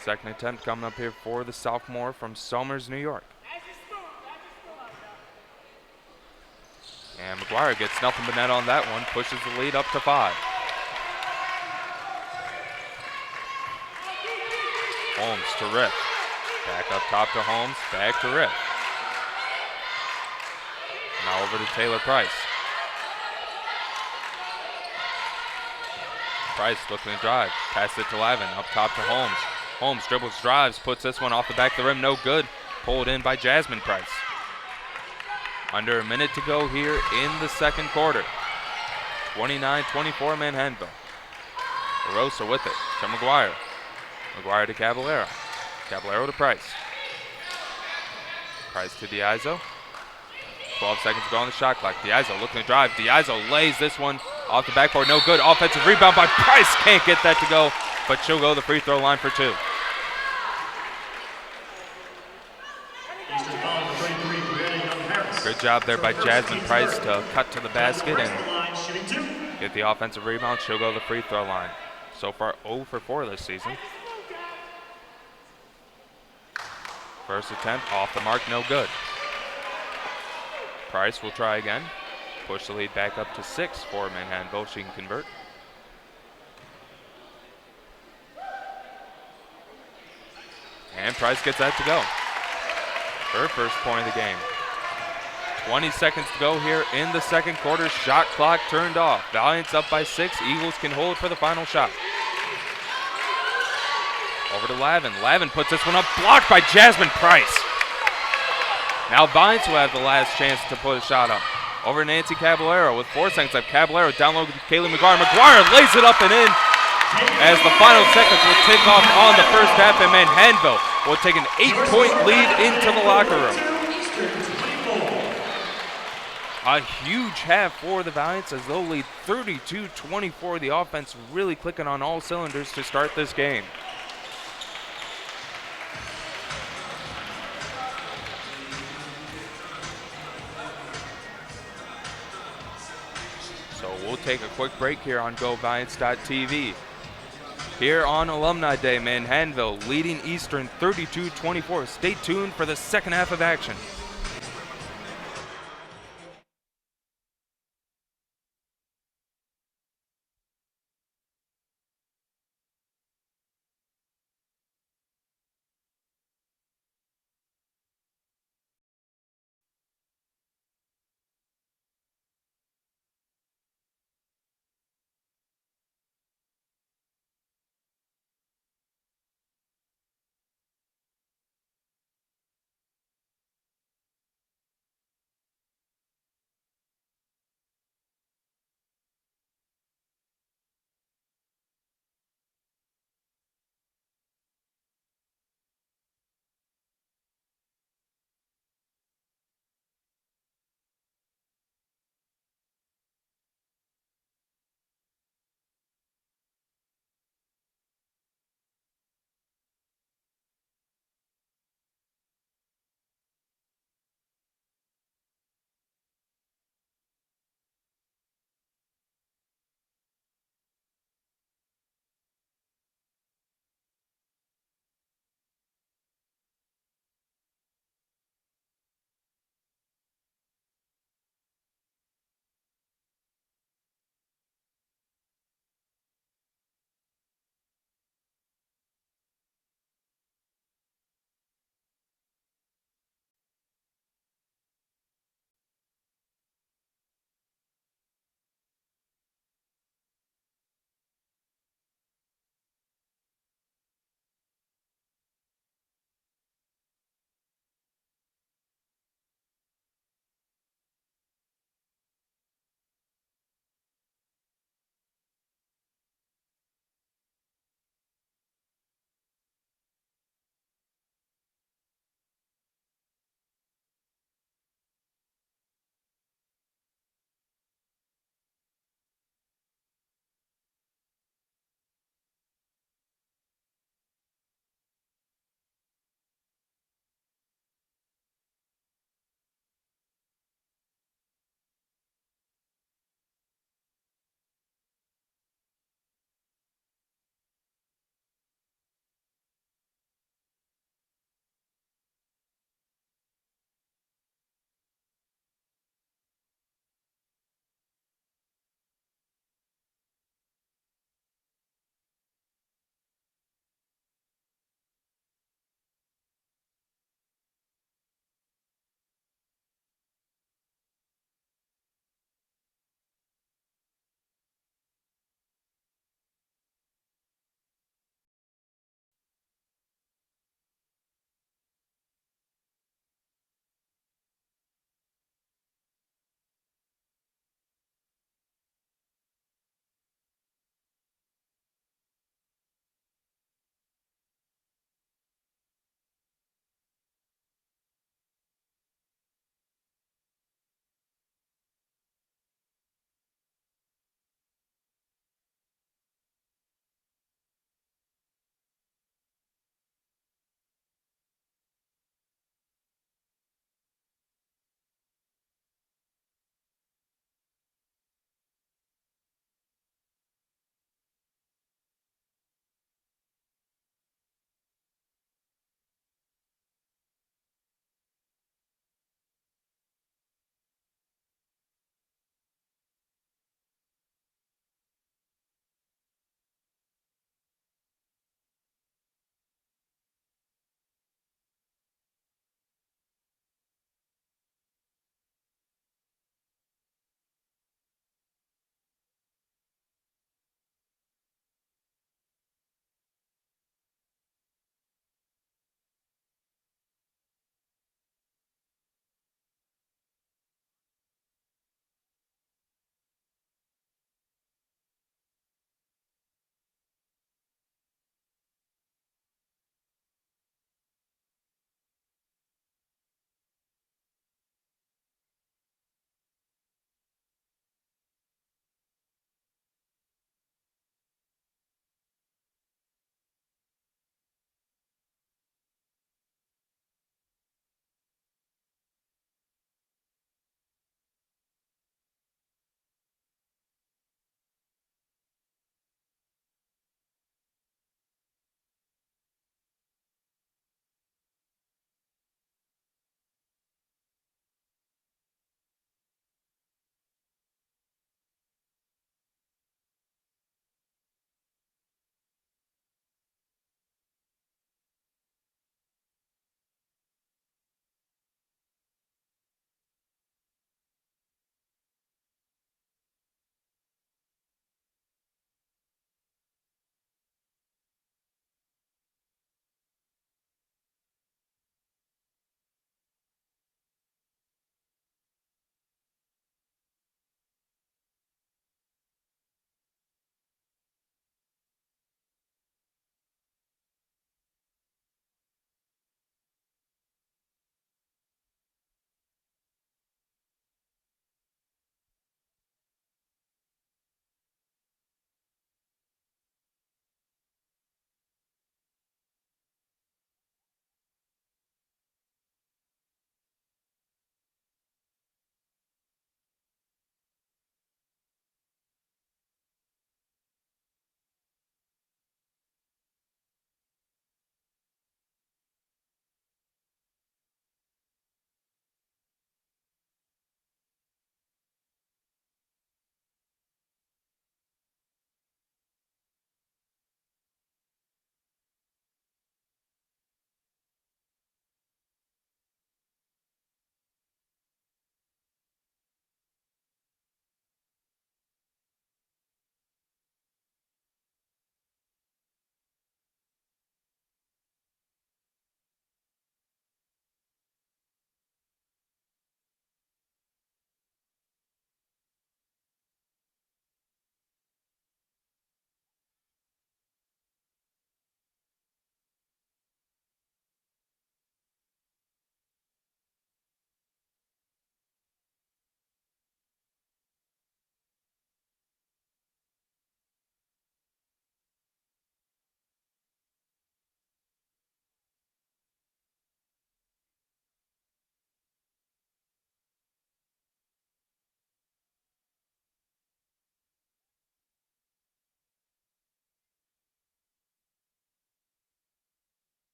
Second attempt coming up here for the sophomore from Somers, New York. And McGuire gets nothing but net on that one, pushes the lead up to 5. Holmes to Riff. Back up top to Holmes, back to Riff. Now over to Taylor Price. Price looking to drive, pass it to Lavin, up top to Holmes. Holmes dribbles, drives, puts this one off the back of the rim, no good. Pulled in by Jasmine Price. Under a minute to go here in the second quarter. 29-24 Manhattanville. LaRosa with it to McGuire. McGuire to Caballero. Caballero to Price. Price to Diazo. 12 seconds to go on the shot clock. Diazo looking to drive. Diazo lays this one off the backboard. No good. Offensive rebound by Price. Can't get that to go, but she'll go to the free throw line for 2. Good job there by Jasmine Price to cut to the basket and get the offensive rebound. She'll go to the free throw line. So far 0 for 4 this season. First attempt off the mark, no good. Price will try again. Push the lead back up to 6 for Manhattanville. She can convert. And Price gets that to go. Her first point of the game. 20 seconds to go here in the second quarter. Shot clock turned off. Valiant's up by 6. Eagles can hold for the final shot. Over to Lavin. Lavin puts this one up, blocked by Jasmine Price. Now Vines will have the last chance to put a shot up. Over to Nancy Caballero with 4 seconds left. Caballero down low to Kaylee McGuire. McGuire lays it up and in as the final seconds will tick off on the first half, and Manhattanville will take an 8-point lead into the locker room. A huge half for the Valiants as they'll lead 32-24. The offense really clicking on all cylinders to start this game. So we'll take a quick break here on GoValiants.tv. Here on Alumni Day, Manhattanville leading Eastern 32-24. Stay tuned for the second half of action.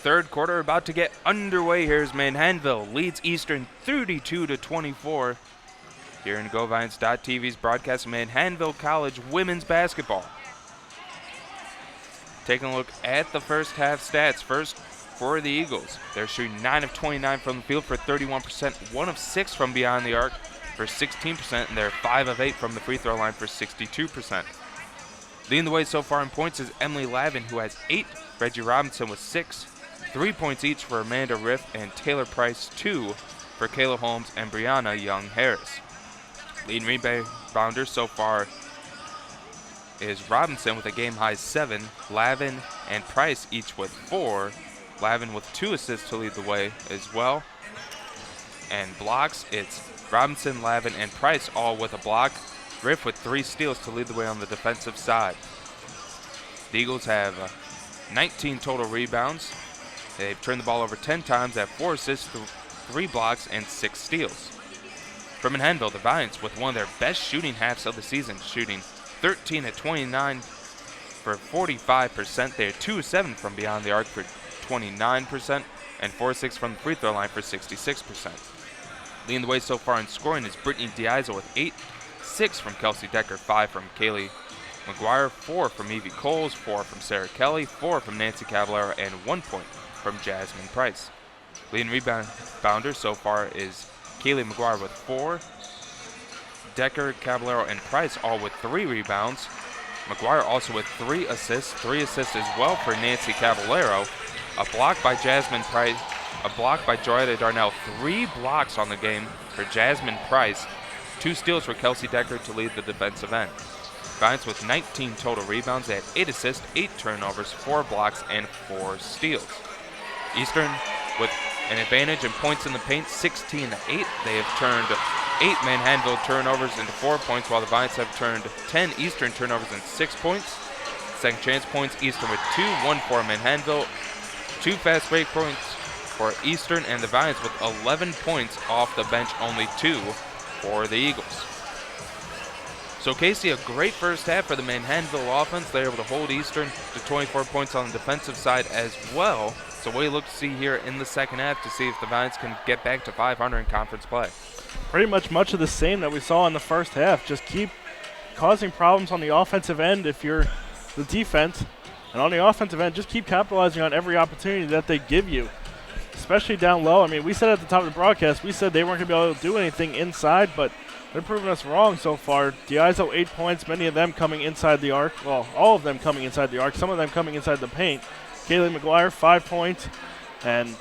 third quarter about to get underway here as Manhattanville leads Eastern 32-24. Here in GoViants.tv's broadcast of Manhattanville College women's basketball. Taking a look at the first half stats. First for the Eagles. They're shooting 9 of 29 from the field for 31%, 1 of 6 from beyond the arc for 16%, and they're 5 of 8 from the free throw line for 62%. Leading the way so far in points is Emily Lavin, who has 8, Reggie Robinson with 6, 3 points each for Amanda Riff and Taylor Price, 2 for Kayla Holmes and Brianna Young-Harris. Leading rebounders so far is Robinson with a game-high 7, Lavin and Price each with 4, Lavin with 2 assists to lead the way as well. And blocks, it's Robinson, Lavin, and Price all with a block. Riff with 3 steals to lead the way on the defensive side. The Eagles have 19 total rebounds. They've turned the ball over 10 times, have 4 assists, 3 blocks, and 6 steals. From Manhattanville, the Viants with one of their best shooting halves of the season, shooting 13 at 29 for 45%. They are 2 of 7 from beyond the arc for 29%, and 4 of 6 from the free throw line for 66%. Leading the way so far in scoring is Brittany Diaza with 8, 6 from Kelsey Decker, 5 from Kaylee McGuire, 4 from Evie Coles, 4 from Sarah Kelly, 4 from Nancy Caballero, and 1 point from Jasmine Price. Leading rebounder so far is Kaylee McGuire with 4, Decker, Caballero, and Price all with 3 rebounds. McGuire also with 3 assists as well for Nancy Caballero. A block by Jasmine Price, a block by Joyetta Darnell, 3 blocks on the game for Jasmine Price, 2 steals for Kelsey Decker to lead the defensive end. Giants with 19 total rebounds, they had 8 assists, 8 turnovers, 4 blocks, and 4 steals. Eastern with an advantage in points in the paint, 16-8. They have turned 8 Manhattanville turnovers into 4 points, while the Giants have turned 10 Eastern turnovers into 6 points. Second chance points, Eastern with 2, 1 for Manhattanville, 2 fast break points for Eastern, and the Giants with 11 points off the bench, only 2 for the Eagles. So Casey, a great first half for the Manhattanville offense. They're able to hold Eastern to 24 points on the defensive side as well. So we look to see here in the second half to see if the Giants can get back to 500 in conference play. Pretty much of the same that we saw in the first half. Just keep causing problems on the offensive end if you're the defense. And on the offensive end, just keep capitalizing on every opportunity that they give you, especially down low. I mean, we said at the top of the broadcast, we said they weren't going to be able to do anything inside, but they're proving us wrong so far. Diazo 8 points, many of them coming inside the arc. Well, all of them coming inside the arc, some of them coming inside the paint. Kaylee McGuire, 5 points, and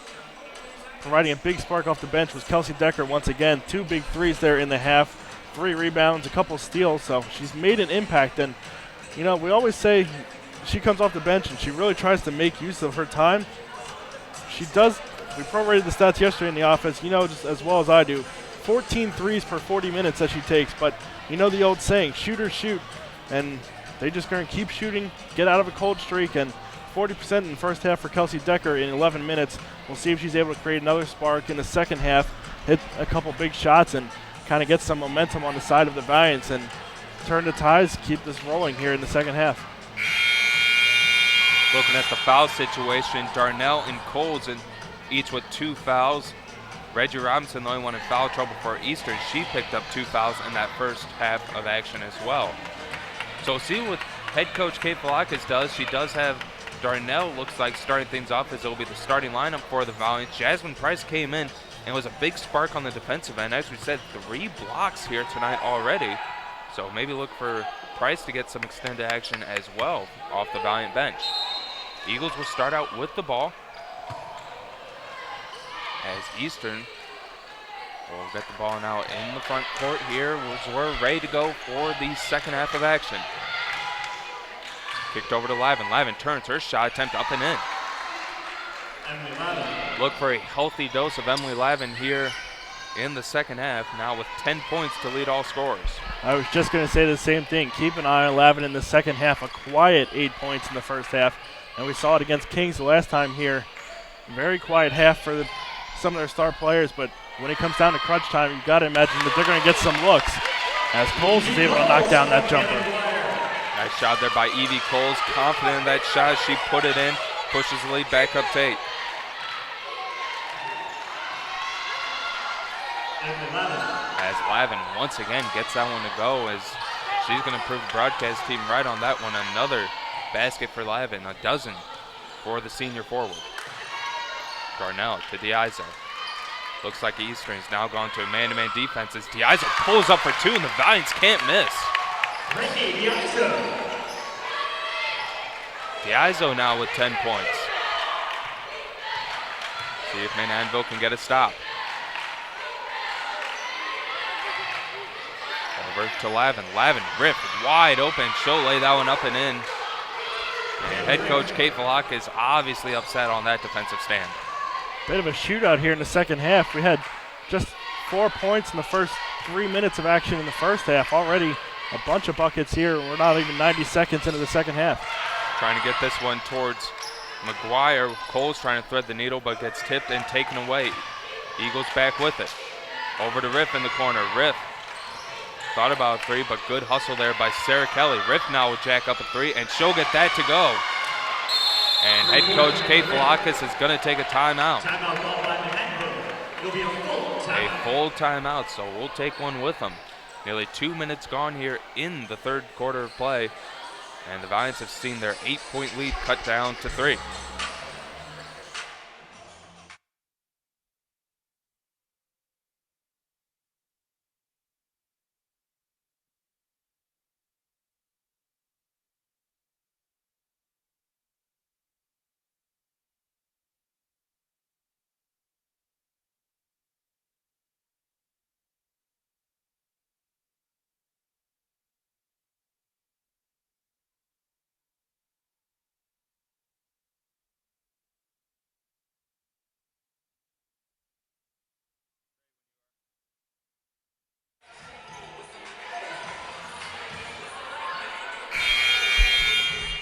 providing a big spark off the bench was Kelsey Decker once again. 2 big threes there in the half, 3 rebounds, a couple steals, so she's made an impact. And, you know, we always say she comes off the bench and she really tries to make use of her time. She does. We prorated the stats yesterday in the offense, you know, just as well as I do. 14 threes per 40 minutes that she takes, but you know the old saying, shooters shoot, and they just going to keep shooting, get out of a cold streak, and 40% in the first half for Kelsey Decker in 11 minutes. We'll see if she's able to create another spark in the second half, hit a couple big shots, and kind of get some momentum on the side of the Valiants and turn the ties, keep this rolling here in the second half. Looking at the foul situation, Darnell and Coles each with 2 fouls. Reggie Robinson, the only one in foul trouble for Eastern. She picked up 2 fouls in that first half of action as well. So see what head coach Kate Velakis does. She does have Darnell, looks like, starting things off as it will be the starting lineup for the Valiants. Jasmine Price came in and was a big spark on the defensive end. As we said, 3 blocks here tonight already. So maybe look for Price to get some extended action as well off the Valiant bench. The Eagles will start out with the ball, as Eastern will get the ball now in the front court here. We're ready to go for the second half of action. Kicked over to Lavin. Lavin turns her shot attempt up and in. Look for a healthy dose of Emily Lavin here in the second half, now with 10 points to lead all scorers. I was just going to say the same thing. Keep an eye on Lavin in the second half. A quiet 8 points in the first half, and we saw it against Kings the last time here. Very quiet half for some of their star players, but when it comes down to crunch time, you've got to imagine that they're going to get some looks as Coles is able to knock down that jumper. Nice shot there by Evie Coles. Confident in that shot. She put it in, pushes the lead back up to 8. As Lavin once again gets that one to go, as she's going to prove the broadcast team right on that one. Another basket for Lavin, a dozen for the senior forward. Darnell to Diazo. Looks like Eastern's now gone to a man-to-man defense as Diazo pulls up for two and the Valiants can't miss. Diazo now with 10 points. See if Manhattanville can get a stop. Over to Lavin. Lavin ripped wide open. She'll lay that one up and in. And head coach Kate Valak is obviously upset on that defensive stand. Bit of a shootout here in the second half. We had just 4 points in the first 3 minutes of action in the first half. Already a bunch of buckets here. We're not even 90 seconds into the second half. Trying to get this one towards McGuire. Cole's trying to thread the needle, but gets tipped and taken away. Eagles back with it. Over to Riff in the corner. Riff thought about a three, but good hustle there by Sarah Kelly. Riff now will jack up a three, and she'll get that to go. And head coach Kate Velakis is going to take a timeout. A full timeout, so we'll take one with them. Nearly 2 minutes gone here in the third quarter of play, and the Valiants have seen their 8-point lead cut down to 3.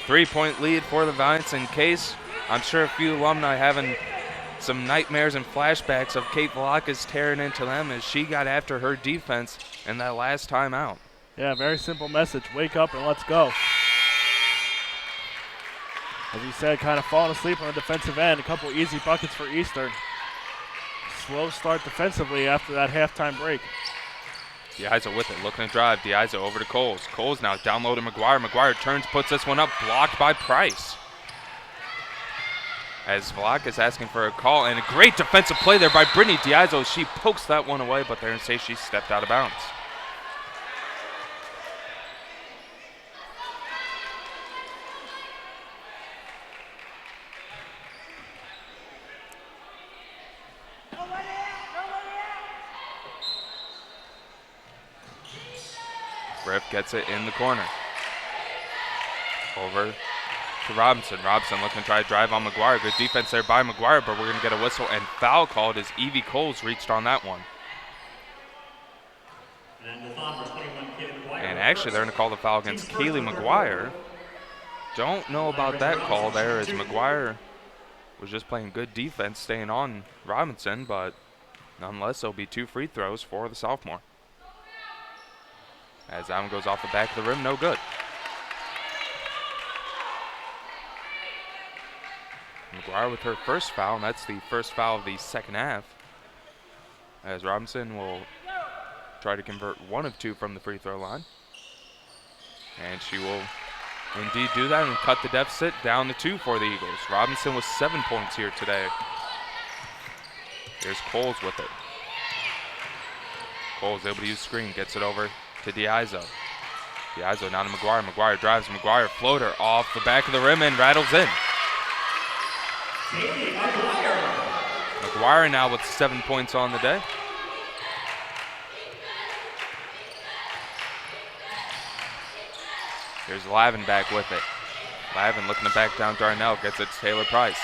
Three-point lead for the Valiants in case. I'm sure a few alumni having some nightmares and flashbacks of Kate Velakis tearing into them as she got after her defense in that last time out. Yeah, very simple message. Wake up and let's go. As you said, kind of falling asleep on the defensive end. A couple easy buckets for Eastern. Slow start defensively after that halftime break. Diazo with it, looking to drive. Diazo over to Coles. Coles now down low to McGuire. McGuire turns, puts this one up, blocked by Price. As Vlak is asking for a call, and a great defensive play there by Brittany Diazo. She pokes that one away, but they're going to say she stepped out of bounds. Riff gets it in the corner. Over to Robinson. Robinson looking to try to drive on McGuire. Good defense there by McGuire, but we're going to get a whistle and foul called as Evie Coles reached on that one. And actually, they're going to call the foul against Kaylee McGuire. Don't know about that call there, as McGuire was just playing good defense, staying on Robinson, but nonetheless, there'll be 2 free throws for the sophomore. As that one goes off the back of the rim, no good. McGuire with her first foul, and that's the first foul of the second half. As Robinson will try to convert 1 of 2 from the free throw line. And she will indeed do that and cut the deficit down to 2 for the Eagles. Robinson with 7 points here today. Here's Coles with it. Coles able to use screen, gets it over to Diazo. Diazo now to McGuire. McGuire drives. McGuire floater off the back of the rim and rattles in. McGuire now with 7 points on the day. Here's Lavin back with it. Lavin looking to back down Darnell. Gets it to Taylor Price.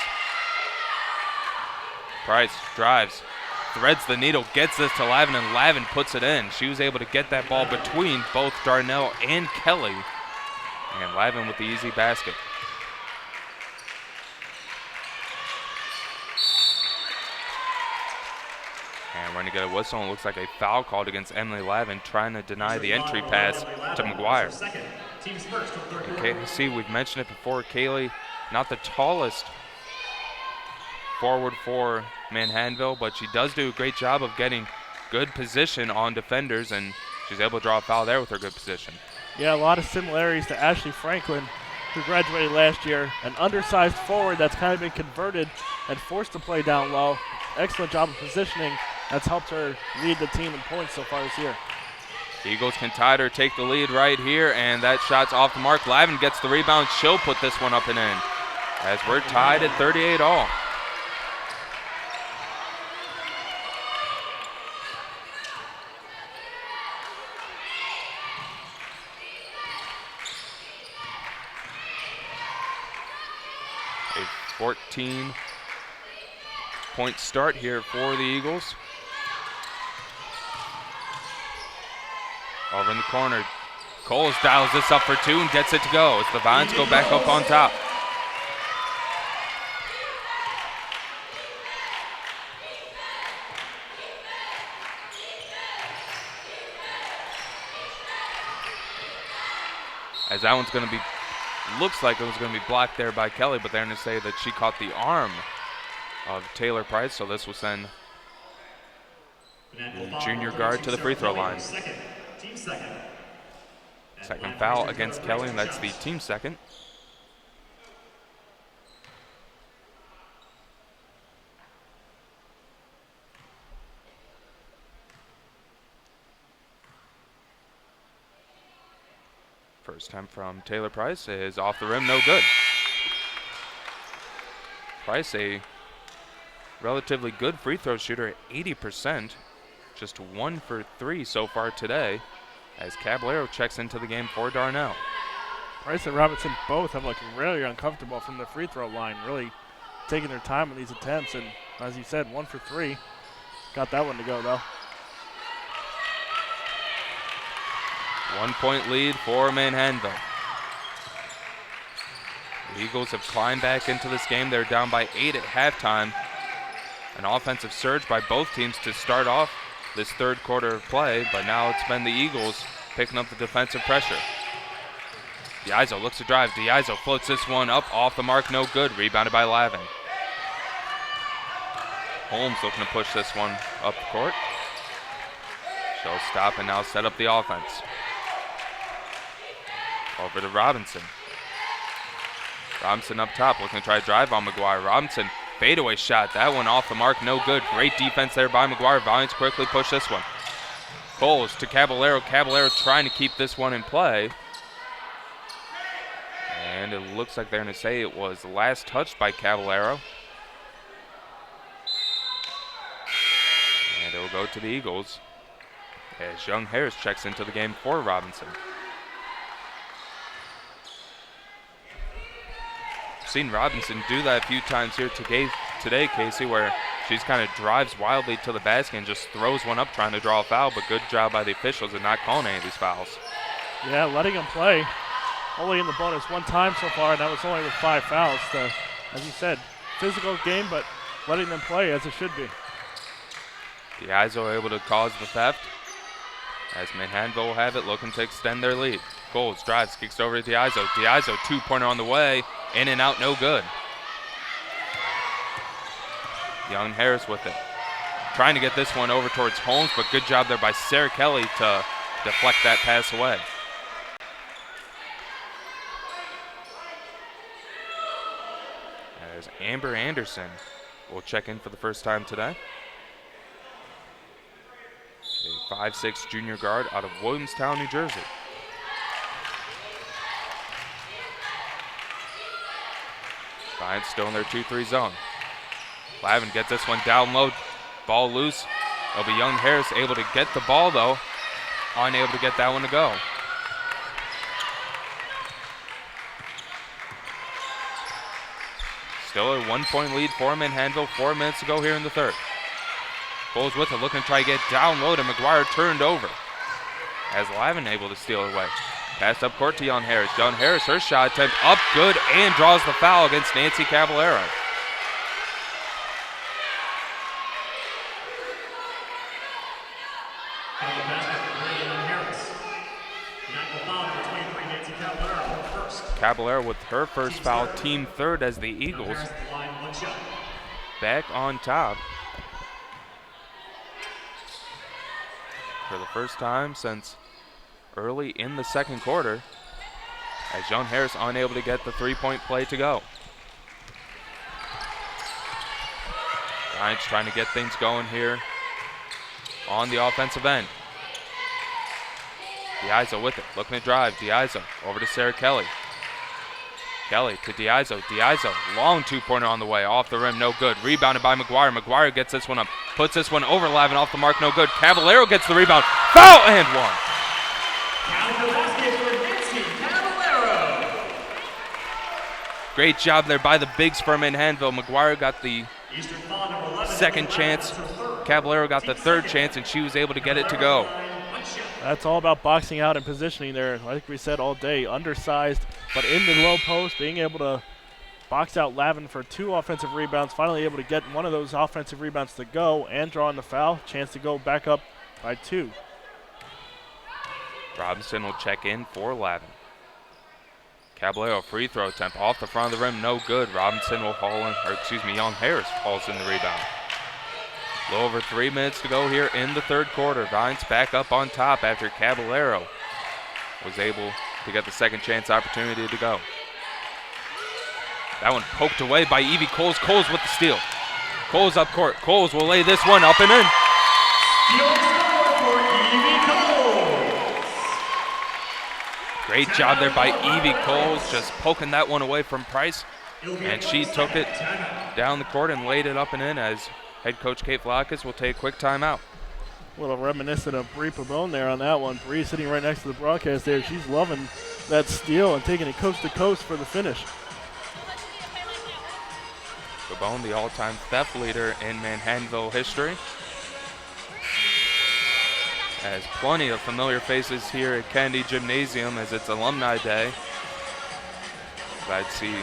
Price drives. Threads the needle, gets this to Lavin, and Lavin puts it in. She was able to get that ball between both Darnell and Kelly. And Lavin with the easy basket. And we're going to get a whistle, and it looks like a foul called against Emily Lavin, trying to deny the entry pass to McGuire. See, we've mentioned it before, Kaylee, not the tallest forward for Manhattanville, but she does do a great job of getting good position on defenders, and she's able to draw a foul there with her good position. Yeah, a lot of similarities to Ashley Franklin, who graduated last year. An undersized forward that's kind of been converted and forced to play down low. Excellent job of positioning. That's helped her lead the team in points so far this year. Eagles can tie or take the lead right here, and that shot's off the mark. Lavin gets the rebound. She'll put this one up and in, as we're tied at 38 all. A 14-point start here for the Eagles. Over in the corner, Coles dials this up for two and gets it to go as the Vines go back up on top. As that one's going to be, looks like it was going to be blocked there by Kelly, but they're going to say that she caught the arm of Taylor Price, so this will send the junior guard to the free throw line. Second foul against Kelly, and that's the team second. First time from Taylor Price is off the rim, no good. Price, a relatively good free throw shooter at 80%, just 1 for 3 so far today, as Caballero checks into the game for Darnell. Price and Robinson both have looked really uncomfortable from the free throw line, really taking their time on these attempts, and as you said, 1 for 3. Got that one to go, though. 1 point lead for Manhattanville. The Eagles have climbed back into this game. They're down by 8 at halftime. An offensive surge by both teams to start off this third quarter of play, but now it's been the Eagles picking up the defensive pressure. Diazo looks to drive. Diazo floats this one up, off the mark, no good. Rebounded by Lavin. Holmes looking to push this one up the court. She'll stop and now set up the offense. Over to Robinson. Robinson up top, looking to try to drive on McGuire. Robinson, fadeaway shot. That one off the mark, no good. Great defense there by McGuire. Valiants quickly push this one. Coles to Caballero. Caballero trying to keep this one in play. And it looks like they're going to say it was last touched by Caballero. And it will go to the Eagles as Young Harris checks into the game for Robinson. Seen Robinson do that a few times here today, Casey, where she's kind of drives wildly to the basket and just throws one up trying to draw a foul, but good job by the officials in not calling any of these fouls. Yeah, letting them play. Only in the bonus one time so far, and that was only with 5 fouls. So, as you said, physical game, but letting them play as it should be. The Eyes are able to cause the theft, as Manhattanville will have it, looking to extend their lead. Coles drives, kicks over to Diazo. Diazo, two-pointer on the way, in and out, no good. Young Harris with it. Trying to get this one over towards Holmes, but good job there by Sarah Kelly to deflect that pass away. As Amber Anderson will check in for the first time today. A 5'6" junior guard out of Williamstown, New Jersey. Giants still in their 2-3 zone. Lavin gets this one down low. Ball loose. It'll be Young Harris able to get the ball, though. Unable to get that one to go. Still a 1 point lead for Manhattanville. 4 minutes to go here in the third. Coles with it, looking to try to get down low to McGuire, turned over. As Lavin able to steal it away. Passed up court to Young Harris. Young Harris, her shot attempt up good and draws the foul against Nancy Caballero. Caballero with her first foul, team third as the Eagles back on top. for the first time since early in the second quarter, as Young Harris unable to get the three-point play to go. Giants trying to get things going here on the offensive end. Diaizo with it, looking to drive. Diaizo over to Sarah Kelly. Kelly to Diaizo. Diaizo, long two-pointer on the way, off the rim, no good. Rebounded by McGuire. McGuire gets this one up, puts this one over Lavin, off the mark, no good. Caballero gets the rebound, foul and one. Count the basket for Nancy Caballero. Great job there by the bigs for Manhattanville. McGuire got the Eastern foul number 11. second chance. Caballero got the third chance, and she was able to get it to go. That's all about boxing out and positioning there. Like we said all day, undersized, but in the low post, being able to box out Lavin for 2 offensive rebounds, finally able to get one of those offensive rebounds to go and draw in the foul. Chance to go back up by 2. Robinson will check in for Lavin. Caballero free throw attempt off the front of the rim, no good. Robinson will haul in, or excuse me, Young Harris hauls in the rebound. A little over 3 minutes to go here in the third quarter. Giants back up on top after Caballero was able to get the second chance opportunity to go. That one poked away by Evie Coles. Coles with the steal. Coles up court. Coles will lay this one up and in. Steal score for Evie Coles. Great job there by Evie Coles, just poking that one away from Price. And she took it down the court and laid it up and in, as head coach Kate Vlachis will take a quick timeout. A little reminiscent of Bree Pabon there on that one. Bree sitting right next to the broadcast there. She's loving that steal and taking it coast to coast for the finish. Pabon, the all-time theft leader in Manhattanville history. Has plenty of familiar faces here at Kennedy Gymnasium as it's Alumni Day. Glad to see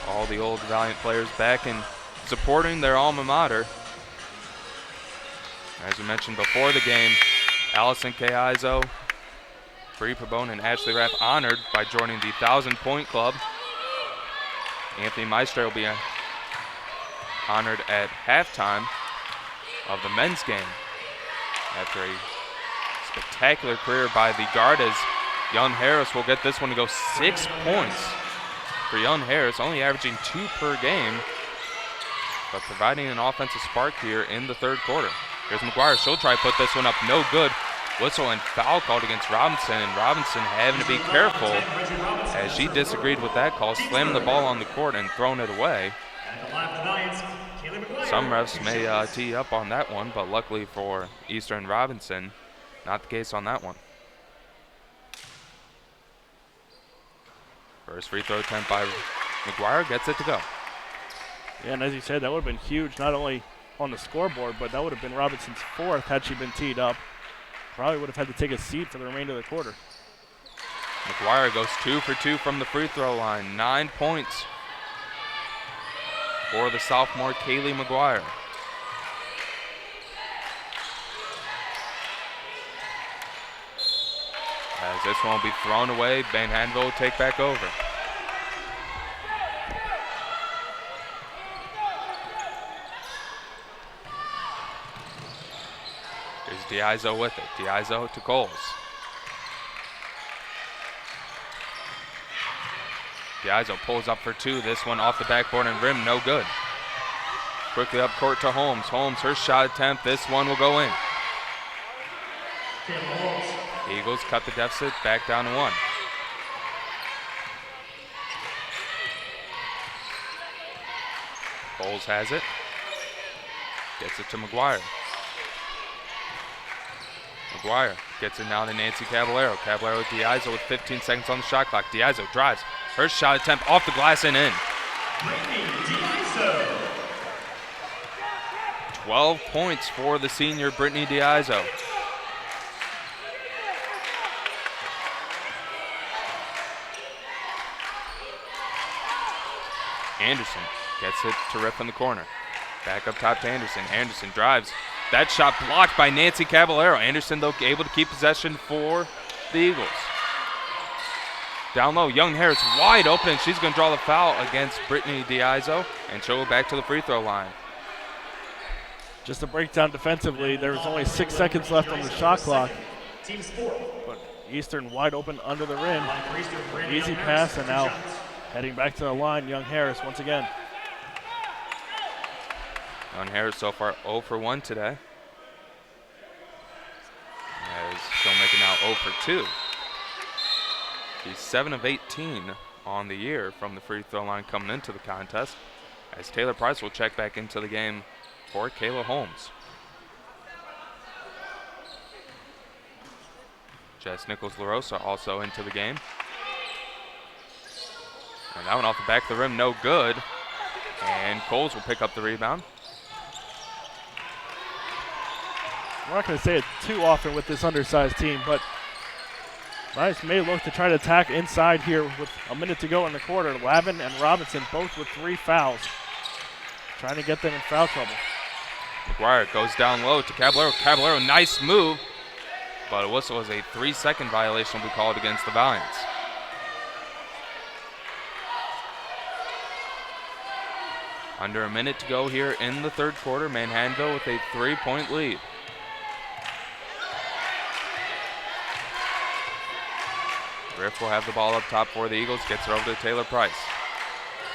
all the old Valiant players back and supporting their alma mater. As we mentioned before the game, Allison Kaizo, Bree Pabon, and Ashley Raff honored by joining the 1,000-point club. Anthony Meister will be honored at halftime of the men's game after a spectacular career by the guard, as Young Harris will get this one to go. 6 points for Young Harris, only averaging 2 per game, but providing an offensive spark here in the third quarter. Here's McGuire. She'll try to put this one up. No good. Whistle and foul called against Robinson, and Robinson having to be careful as she disagreed with that call, slamming the ball on the court and throwing it away. Some refs may tee up on that one, but luckily for Eastern Robinson, not the case on that one. First free throw attempt by McGuire gets it to go. Yeah, and as you said, that would have been huge, not only on the scoreboard, but that would have been Robinson's 4th had she been teed up. Probably would have had to take a seat for the remainder of the quarter. McGuire goes 2 for 2 from the free throw line. 9 points for the sophomore Kaylee McGuire. As this one will be thrown away, Manhattanville will take back over. Here's Diaizo with it. Diaizo to Coles. Diaizo pulls up for 2. This one off the backboard and rim, no good. Quickly up court to Holmes. Holmes, her shot attempt. This one will go in. Eagles cut the deficit back down to 1. Coles has it. Gets it to McGuire. McGuire gets it now to Nancy Caballero. Caballero with Diaizo with 15 seconds on the shot clock. Diaizo drives. Her shot attempt off the glass and in. 12 points for the senior Brittany Diaizo. Anderson gets it to Riff in the corner. Back up top to Anderson. Anderson drives. That shot blocked by Nancy Caballero. Anderson, though, able to keep possession for the Eagles. Down low, Young Harris wide open, and she's going to draw the foul against Brittany Diaizo, and she'll go back to the free throw line. Just to break down defensively, there was only 6 seconds left on the shot clock. Team Sport. But Eastern wide open under the rim. Line for Eastern, Brandon Easy Young pass, Harris, and 2 now shots. heading back to the line, Young Harris once again. Young Harris so far 0 for 1 today. As she'll make it now 0 for 2. He's 7 of 18 on the year from the free throw line coming into the contest, as Taylor Price will check back into the game for Kayla Holmes. Jess Nichols-LaRosa also into the game. And that one off the back of the rim, no good. And Coles will pick up the rebound. We're not going to say it too often with this undersized team, but Rice may look to try to attack inside here with a minute to go in the quarter. Lavin and Robinson both with 3 fouls, trying to get them in foul trouble. McGuire goes down low to Caballero. Caballero, nice move, but a whistle was a 3-second violation will be called against the Valiants. Under a minute to go here in the third quarter. Manhattanville with a 3-point lead. Riff will have the ball up top for the Eagles. Gets it over to Taylor Price.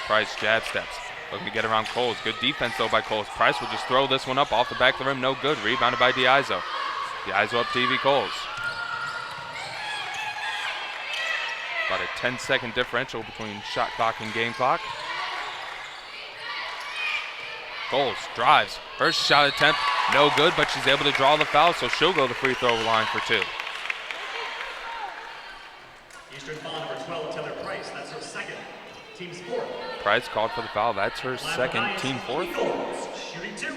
Price jab steps. Looking to get around Coles. Good defense though by Coles. Price will just throw this one up off the back of the rim. No good. Rebounded by Diazo. Diazo up to Evie Coles. About a 10-second differential between shot clock and game clock. Coles drives. First shot attempt, no good, but she's able to draw the foul, so she'll go to the free throw line for 2. Eastern foul number 12, Taylor Price. That's her second. Team Sport. Price called for the foul. That's her second, team 4th. Shooting 2. So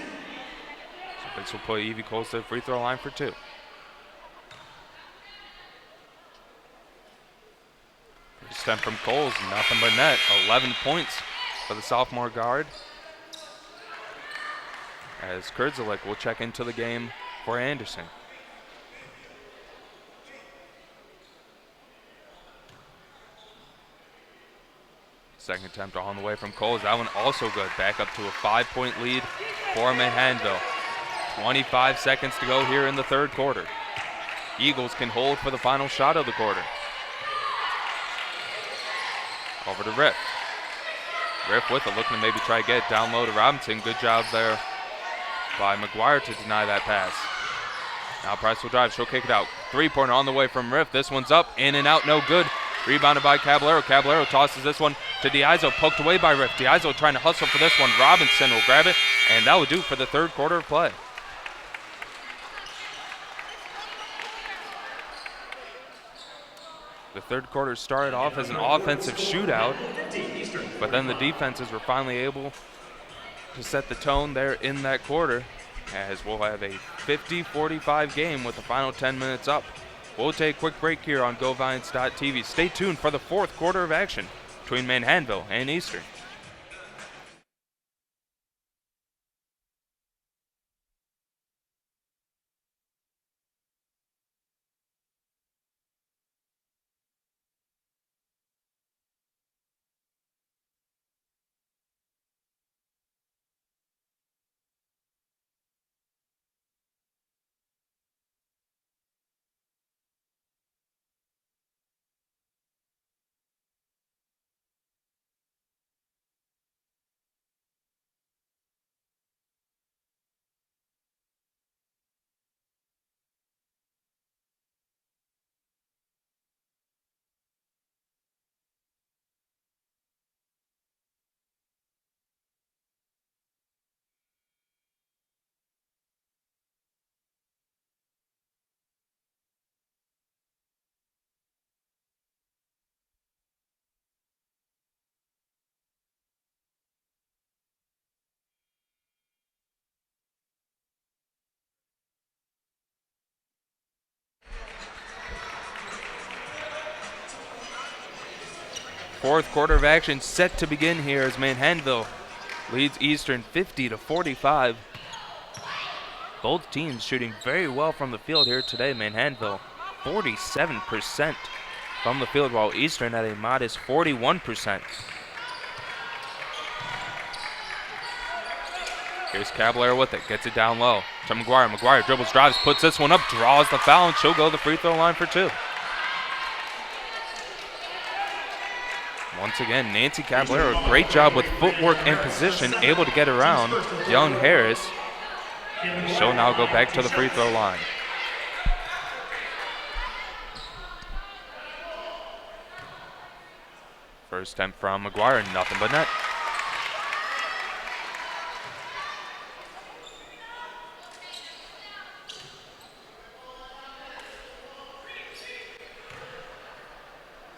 this will put Evie Coles to the free throw line for 2. First attempt from Coles, nothing but net. 11 points for the sophomore guard. As Kurdzalek will check into the game for Anderson. Second attempt on the way from Coles. That one also good. Back up to a 5-point lead for Manhattanville. 25 seconds to go here in the third quarter. Eagles can hold for the final shot of the quarter. Over to Riff. Riff with it, looking to maybe try to get it down low to Robinson. Good job there by McGuire to deny that pass. Now Price will drive. She'll kick it out. 3-pointer on the way from Riff. This one's up, in and out, no good. Rebounded by Caballero. Caballero tosses this one to Diazo, poked away by Riff. Diazo trying to hustle for this one. Robinson will grab it, and that will do for the third quarter of play. The third quarter started off as an offensive shootout, but then the defenses were finally able to set the tone there in that quarter, as we'll have a 50-45 game with the final 10 minutes up. We'll take a quick break here on GoValiants.tv. Stay tuned for the fourth quarter of action between Manhattanville and Eastern. Fourth quarter of action set to begin here as Manhattanville leads Eastern 50-45. Both teams shooting very well from the field here today. Manhattanville 47% from the field, while Eastern at a modest 41%. Here's Caballero with it, gets it down low to McGuire. McGuire dribbles, drives, puts this one up, draws the foul, and she'll go to the free throw line for 2. Once again, Nancy Caballero, great job with footwork and position, able to get around Young Harris. She'll now go back to the free throw line. First attempt from McGuire, nothing but net.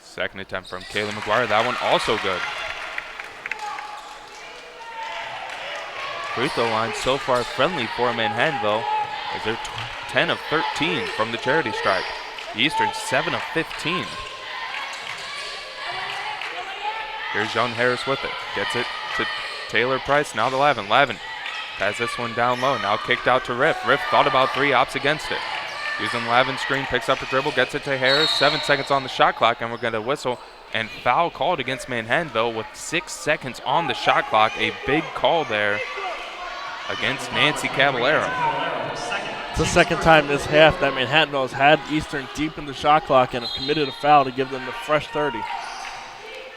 Second attempt from Kaylee McGuire, that one also good. Free throw line so far friendly for Manhattanville as they're 10 of 13 from the charity stripe. Eastern 7 of 15. Here's Young Harris with it, gets it to Taylor Price, now to Lavin. Lavin has this one down low, now kicked out to Riff. Riff thought about 3 ops against it. Using Lavin's screen, picks up a dribble, gets it to Harris. 7 seconds on the shot clock, and we're going to whistle. And foul called against Manhattanville with 6 seconds on the shot clock. A big call there against Nancy Caballero. It's the second time this half that Manhattanville has had Eastern deep in the shot clock and have committed a foul to give them the fresh 30.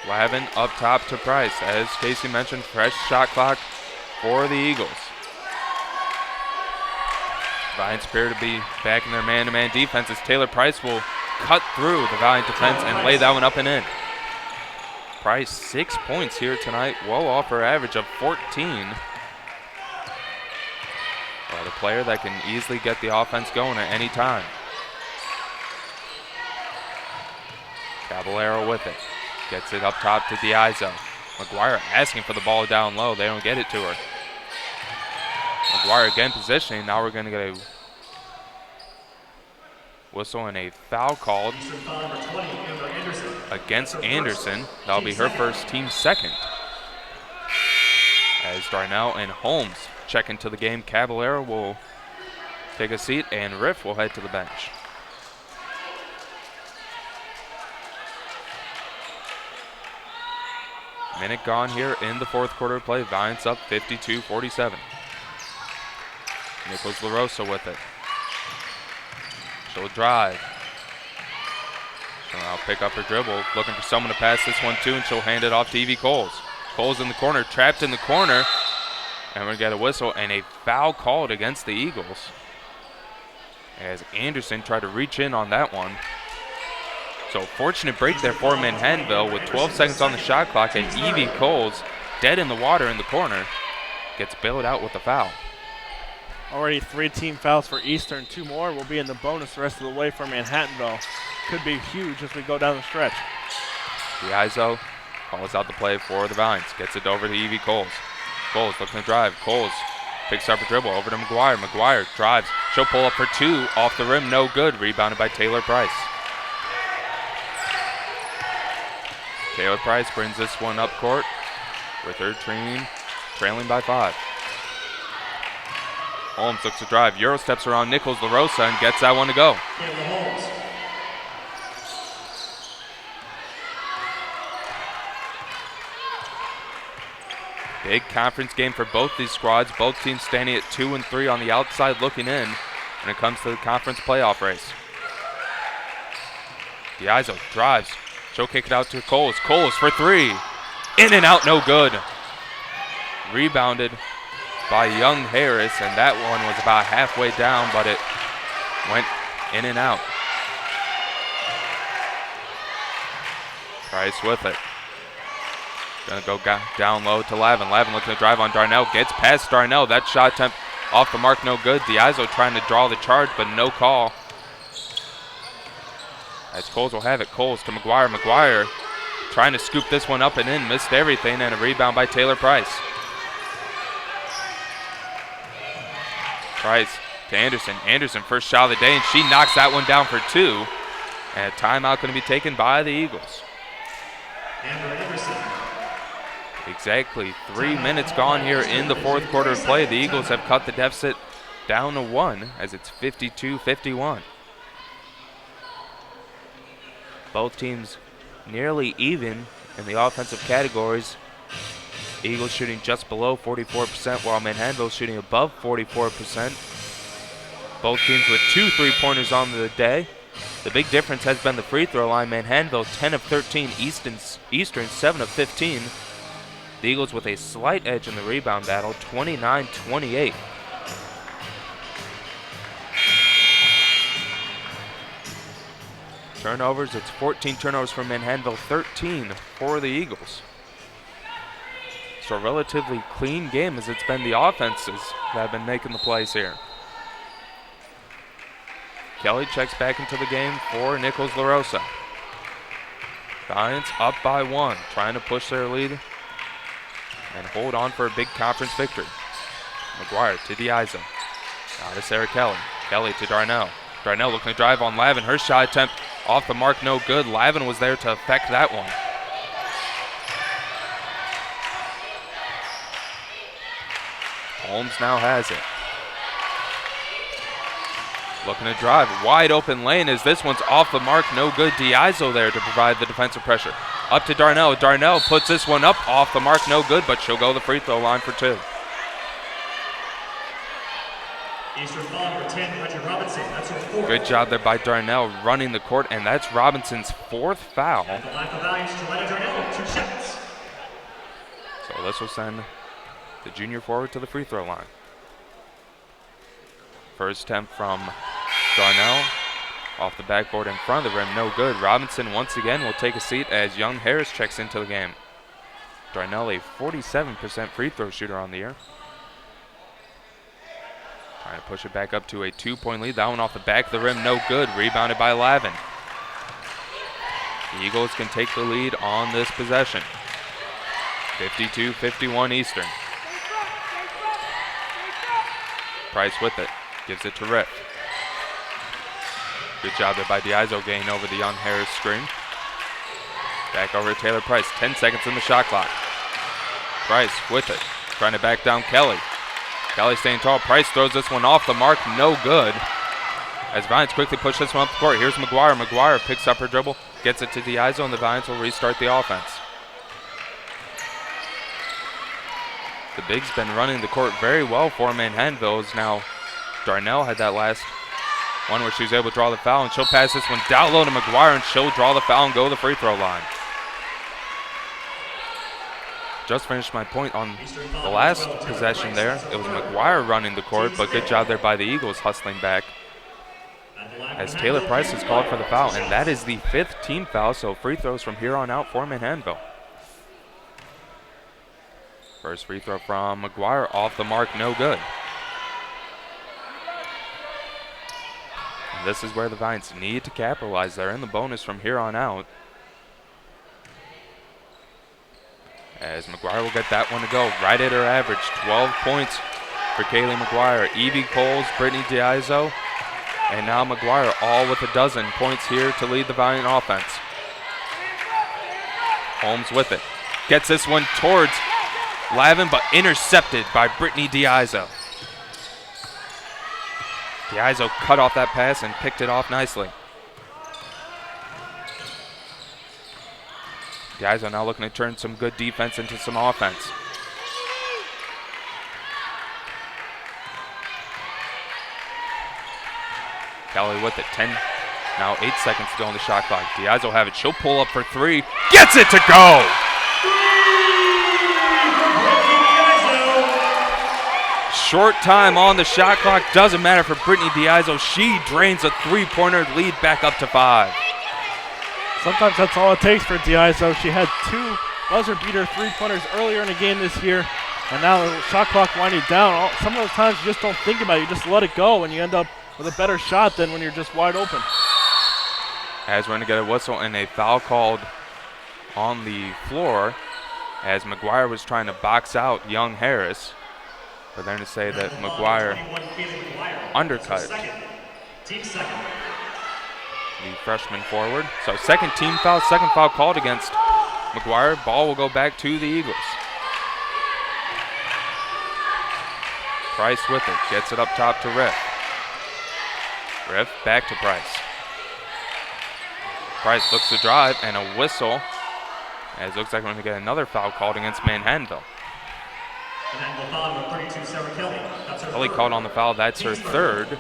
Lavin up top to Price. As Casey mentioned, fresh shot clock for the Eagles. Valiants appear to be back in their man-to-man defense as Taylor Price will cut through the Valiant defense and lay that one up and in. Price 6 points here tonight, well off her average of 14. Well, the player that can easily get the offense going at any time. Caballero with it. Gets it up top to Diazo. McGuire asking for the ball down low. They don't get it to her. McGuire again positioning. Now we're going to get a whistle and a foul called against Anderson. That'll be her first, team second. As Darnell and Holmes check into the game, Caballero will take a seat and Riff will head to the bench. Minute gone here in the fourth quarter of play. Valiants up 52-47. Nichols LaRosa with it. She'll drive. She'll now pick up her dribble, looking for someone to pass this one to, and she'll hand it off to Evie Coles. Coles in the corner, trapped in the corner, and we're going to get a whistle and a foul called against the Eagles as Anderson tried to reach in on that one. So fortunate break there for Manhattanville with 12 seconds on the shot clock, and Evie Coles, dead in the water in the corner, gets bailed out with a foul. Already 3 team fouls for Eastern. 2 more will be in the bonus the rest of the way for Manhattanville. Could be huge as we go down the stretch. Diazo calls out the play for the Valiants. Gets it over to Evie Coles. Coles looking to drive. Coles picks up a dribble over to McGuire. McGuire drives. She'll pull up for 2 off the rim. No good. Rebounded by Taylor Price. Taylor Price brings this one up court with her trailing by 5. Holmes looks to drive. Euro steps around Nichols LaRosa and gets that one to go. Big conference game for both these squads. Both teams standing at 2 and 3 on the outside looking in when it comes to the conference playoff race. Diazo drives. She'll kick it out to Coles. Coles for 3. In and out, no good. Rebounded by Young Harris, and that one was about halfway down, but it went in and out. Price with it. Gonna go down low to Lavin. Lavin looking to drive on Darnell. Gets past Darnell. That shot attempt off the mark, no good. Diazo trying to draw the charge, but no call. As Coles will have it. Coles to McGuire. McGuire trying to scoop this one up and in. Missed everything, and a rebound by Taylor Price. Price to Anderson. Anderson first shot of the day, and she knocks that one down for 2. And a timeout going to be taken by the Eagles. Exactly 3 minutes gone here in the fourth quarter of play. The Eagles have cut the deficit down to 1 as it's 52-51. Both teams nearly even in the offensive categories. Eagles shooting just below 44%, while Manhattanville shooting above 44%. Both teams with 2 3-pointers on the day. The big difference has been the free throw line. Manhattanville 10 of 13, Eastern 7 of 15. The Eagles with a slight edge in the rebound battle, 29-28. Turnovers, it's 14 turnovers for Manhattanville, 13 for the Eagles. So a relatively clean game as it's been the offenses that have been making the plays here. Kelly checks back into the game for Nichols LaRosa. Giants up by 1, trying to push their lead and hold on for a big conference victory. McGuire to DeIzo. Now to Sarah Kelly. Kelly to Darnell. Darnell looking to drive on Lavin. Her shot attempt off the mark, no good. Lavin was there to affect that one. Holmes now has it. Looking to drive. Wide open lane as this one's off the mark, no good. DeIzo there to provide the defensive pressure. Up to Darnell. Darnell puts this one up, off the mark, no good, but she'll go the free throw line for 2. Eastern foul number 10, Reggie Robinson. That's her 4th. Good job there by Darnell running the court, and that's Robinson's 4th foul. At the line for Valiance, Joanna Darnell, 2 shots. So this will send the junior forward to the free throw line. First attempt from Darnell. Off the backboard in front of the rim, no good. Robinson once again will take a seat as Young Harris checks into the game. Darnell a 47% free throw shooter on the year. Trying to push it back up to a 2-point lead. That one off the back of the rim, no good. Rebounded by Lavin. The Eagles can take the lead on this possession. 52-51 Eastern. Price with it. Gives it to Rip. Good job there by DeIzo getting over the Young Harris screen. Back over to Taylor Price. 10 seconds in the shot clock. Price with it. Trying to back down Kelly. Kelly staying tall. Price throws this one off the mark. No good. As Valiants quickly push this one up the court. Here's McGuire. McGuire picks up her dribble. Gets it to DeIzo, and the Valiants will restart the offense. The Bigs been running the court very well for Manhattanville. As now Darnell had that last one where she was able to draw the foul, and she'll pass this one down low to McGuire, and she'll draw the foul and go to the free throw line. Just finished my point on the last possession there. It was McGuire running the court, but good job there by the Eagles hustling back. As Taylor Price is called for the foul, and that is the 5th team foul, so free throws from here on out for Manhattanville. First free throw from McGuire, off the mark, no good. And this is where the Valiants need to capitalize. They're in the bonus from here on out. As McGuire will get that one to go right at her average. 12 points for Kaylee McGuire. Evie Coles, Brittany DeIzo, and now McGuire all with a dozen points here to lead the Valiant offense. Holmes with it. Gets this one towards Lavin, but intercepted by Brittany DeIzo. DeIzo cut off that pass and picked it off nicely. DeIzo now looking to turn some good defense into some offense. Kelly with it. Now 8 seconds to go on the shot clock. DeIzo will have it. She'll pull up for 3. Gets it to go! Short time on the shot clock. Doesn't matter for Brittany DeIzo. She drains a 3-pointer, lead back up to 5. Sometimes that's all it takes for DeIzo. She had 2 buzzer beater 3-pointers earlier in the game this year, and now the shot clock winding down. Some of those times you just don't think about it. You just let it go, and you end up with a better shot than when you're just wide open. As we're going to get a whistle and a foul called on the floor as McGuire was trying to box out Young Harris. But they're going to say that McGuire undercut Team second. the freshman forward. So second team foul, second foul called against McGuire. Ball will go back to the Eagles. Price with it, gets it up top to Riff. Riff back to Price. Price looks to drive and a whistle. As it looks like we're going to get another foul called against Manhattanville. And then the foul with 32, Sarah Kelly. That's her Kelly third. called on the foul. That's her third.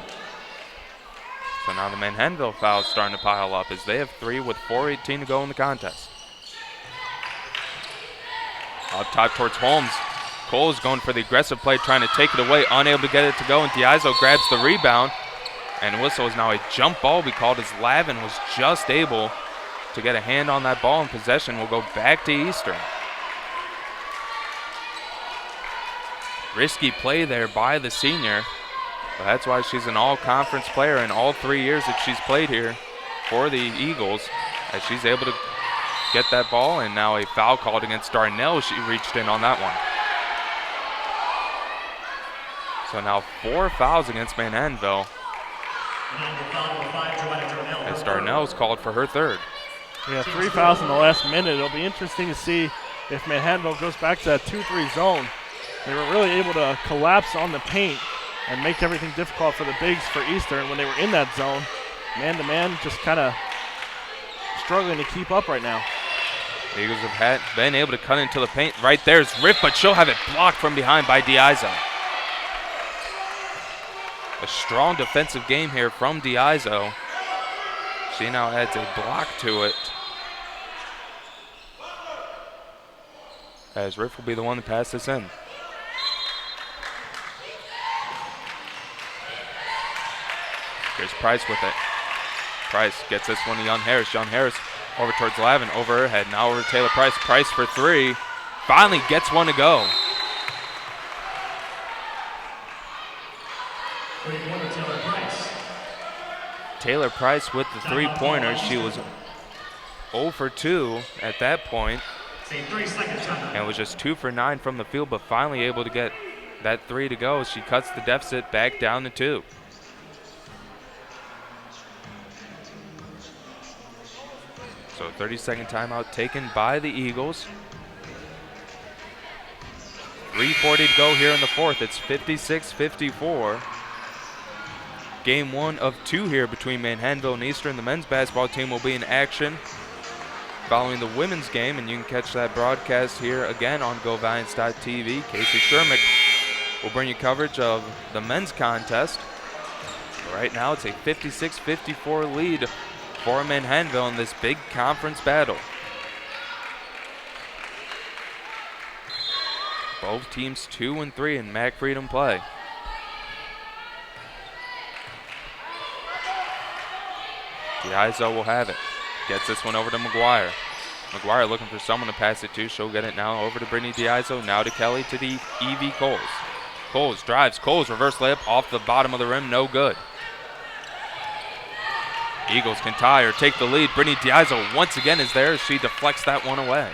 So now the Manhattanville foul is starting to pile up as they have 3 with 4:18 to go in the contest. Up top towards Holmes. Cole's going for the aggressive play, trying to take it away, unable to get it to go, and Diazo grabs the rebound. And whistle is now a jump ball we called as Lavin was just able to get a hand on that ball, and possession will go back to Eastern. Risky play there by the senior, but that's why she's an all-conference player in all 3 years that she's played here for the Eagles, as she's able to get that ball, and now a foul called against Darnell. She reached in on that one. So now 4 fouls against Manhattanville, as Darnell's called for her third. Yeah, 3 fouls in the last minute. It'll be interesting to see if Manhattanville goes back to that 2-3 zone. They were really able to collapse on the paint and make everything difficult for the bigs for Eastern when they were in that zone. Man-to-man, just kind of struggling to keep up right now. The Eagles have been able to cut into the paint. Right there's Riff, but she'll have it blocked from behind by Diazo. A strong defensive game here from Diazo. She now adds a block to it, as Riff will be the one to pass this in. Here's Price with it. Price gets this one to Young Harris. Young Harris over towards Lavin, over her head. Now over to Taylor Price. Price for 3. Finally gets one to go. Taylor Price with the 3-pointer. She was 0 for 2 at that point, and was just 2 for 9 from the field, but finally able to get that 3 to go. She cuts the deficit back down to 2. So 30-second timeout taken by the Eagles. 3:40 to go here in the fourth. It's 56-54. Game 1 of 2 here between Manhattanville and Eastern. The men's basketball team will be in action following the women's game, and you can catch that broadcast here again on GoValiants.tv. Casey Shermick will bring you coverage of the men's contest. Right now it's a 56-54 lead for Manhattanville in this big conference battle. Both teams 2 and 3 in MAC Freedom play. Diazo will have it. Gets this one over to McGuire. McGuire looking for someone to pass it to. She'll get it now over to Brittany Diazo. Now to Kelly, to the Evie Coles. Coles drives. Coles reverse layup off the bottom of the rim. No good. Eagles can tie or take the lead. Brittany Diazo once again is there as she deflects that one away.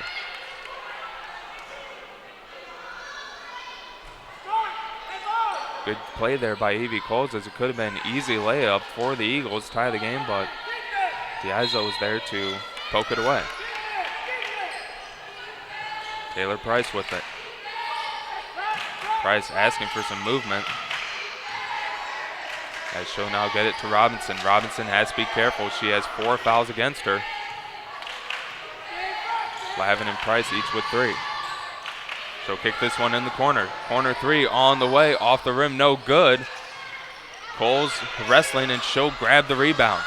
Good play there by Evie Coles, as it could have been an easy layup for the Eagles to tie the game, but Diazo was there to poke it away. Taylor Price with it. Price asking for some movement, as she'll now get it to Robinson. Robinson has to be careful. She has 4 fouls against her. Lavin and Price each with 3. She'll kick this one in the corner. Corner 3 on the way, off the rim, no good. Coles wrestling, and she'll grab the rebound.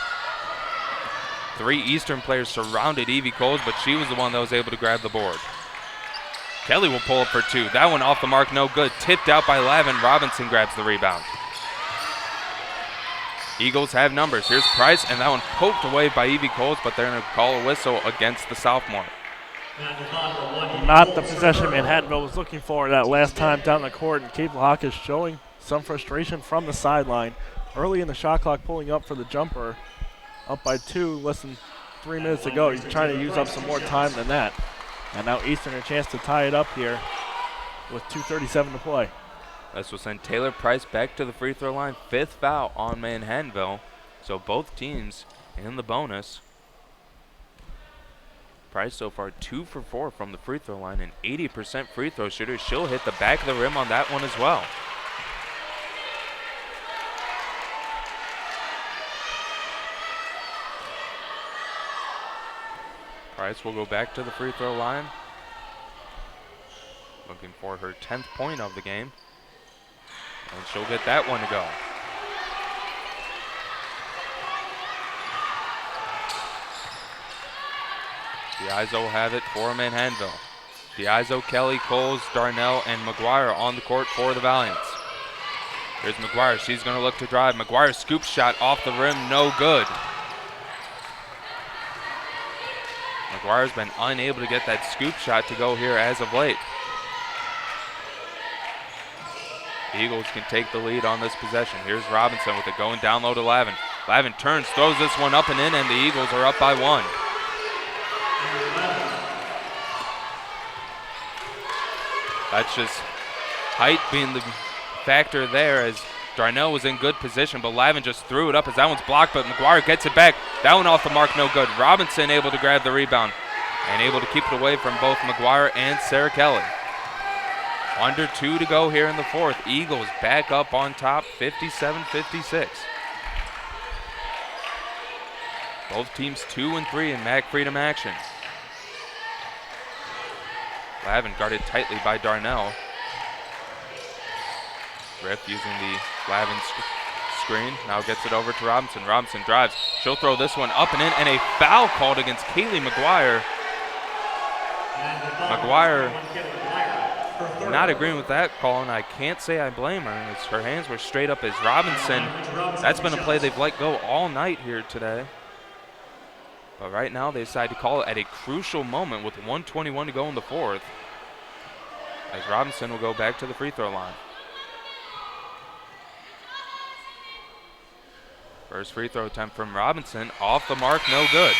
3 Eastern players surrounded Evie Coles, but she was the one that was able to grab the board. Kelly will pull up for 2. That one off the mark, no good. Tipped out by Lavin. Robinson grabs the rebound. Eagles have numbers. Here's Price, and that one poked away by Evie Coles, but they're going to call a whistle against the sophomore. Not the possession Manhattanville was looking for that last time down the court, and Cable Hawk is showing some frustration from the sideline. Early in the shot clock, pulling up for the jumper. Up by 2, less than 3 minutes to go. He's trying to use up some more time than that. And now Eastern a chance to tie it up here with 2:37 to play. This will send Taylor Price back to the free throw line. 5th foul on Manhattanville. So both teams in the bonus. Price so far 2 for 4 from the free throw line, an 80% free throw shooter. She'll hit the back of the rim on that one as well. Price will go back to the free throw line. Looking for her 10th point of the game. And she'll get that one to go. Diazo will have it for Manhattanville. Diazo, Kelly, Coles, Darnell, and McGuire on the court for the Valiants. Here's McGuire. She's going to look to drive. McGuire's scoop shot off the rim, no good. McGuire's been unable to get that scoop shot to go here as of late. Eagles can take the lead on this possession. Here's Robinson with it going down low to Lavin. Lavin turns, throws this one up and in, and the Eagles are up by 1. That's just height being the factor there, as Darnell was in good position, but Lavin just threw it up as that one's blocked, but McGuire gets it back. That one off the mark, no good. Robinson able to grab the rebound and able to keep it away from both McGuire and Sarah Kelly. Under 2 to go here in the 4th. Eagles back up on top, 57-56. Both teams 2 and 3 in MAC Freedom action. Lavin guarded tightly by Darnell. Riff using the Lavin screen. Now gets it over to Robinson. Robinson drives. She'll throw this one up and in, and a foul called against Kaylee McGuire. McGuire not agreeing with that call, and I can't say I blame her, as her hands were straight up as Robinson. That's been a play they've let go all night here today. But right now they decide to call it at a crucial moment with 1:21 to go in the 4th, as Robinson will go back to the free throw line. First free throw attempt from Robinson, off the mark, no good.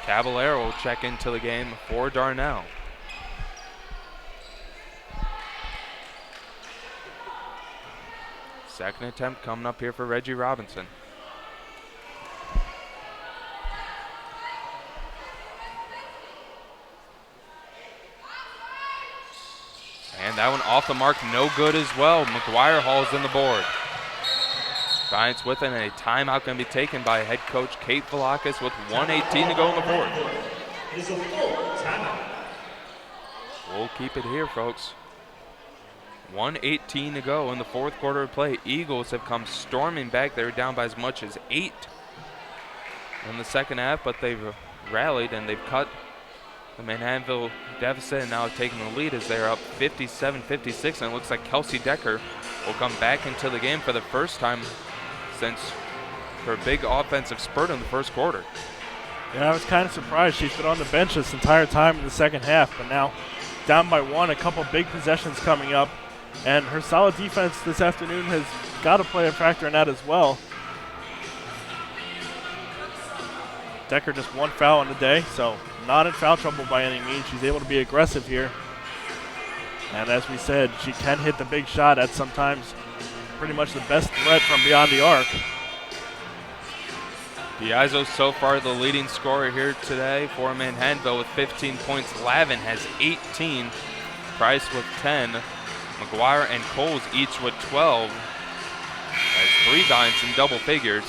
Caballero will check into the game for Darnell. Second attempt coming up here for Reggie Robinson. And that one off the mark, no good as well. McGuire hauls in the board. Giants with it, and a timeout going to be taken by head coach Kate Velakis with 1:18 to go in the 4th. It is a full timeout. We'll keep it here, folks. 1:18 to go in the 4th quarter of play. Eagles have come storming back. They were down by as much as 8 in the second half, but they've rallied and they've cut the Manhattanville deficit and now taking the lead as they're up 57-56. And it looks like Kelsey Decker will come back into the game for the first time since her big offensive spurt in the first quarter. Yeah, I was kind of surprised. She's been on the bench this entire time in the second half, but now down by 1, a couple big possessions coming up. And her solid defense this afternoon has got to play a factor in that as well. Decker just 1 foul on the day, so not in foul trouble by any means. She's able to be aggressive here. And as we said, she can hit the big shot at sometimes pretty much the best threat from beyond the arc. Diazo so far the leading scorer here today for Manhattanville with 15 points. Lavin has 18, Price with 10, McGuire and Coles each with 12. Has 3 Giants in double figures.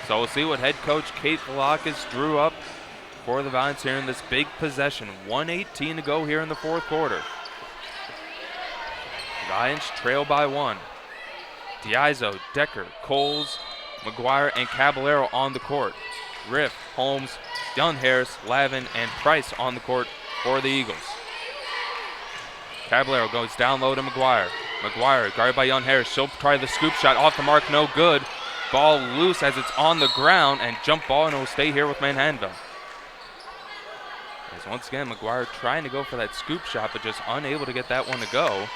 So we'll see what head coach Kate Velakis drew up for the Valiants here in this big possession. 1:18 to go here in the 4th quarter. Giants trail by 1. Diazo, Decker, Coles, McGuire, and Caballero on the court. Riff, Holmes, Young Harris, Lavin, and Price on the court for the Eagles. Caballero goes down low to McGuire. McGuire guarded by Young Harris. She'll try the scoop shot off the mark, no good. Ball loose as it's on the ground, and jump ball, and it will stay here with Manhattanville. As once again, McGuire trying to go for that scoop shot, but just unable to get that one to go.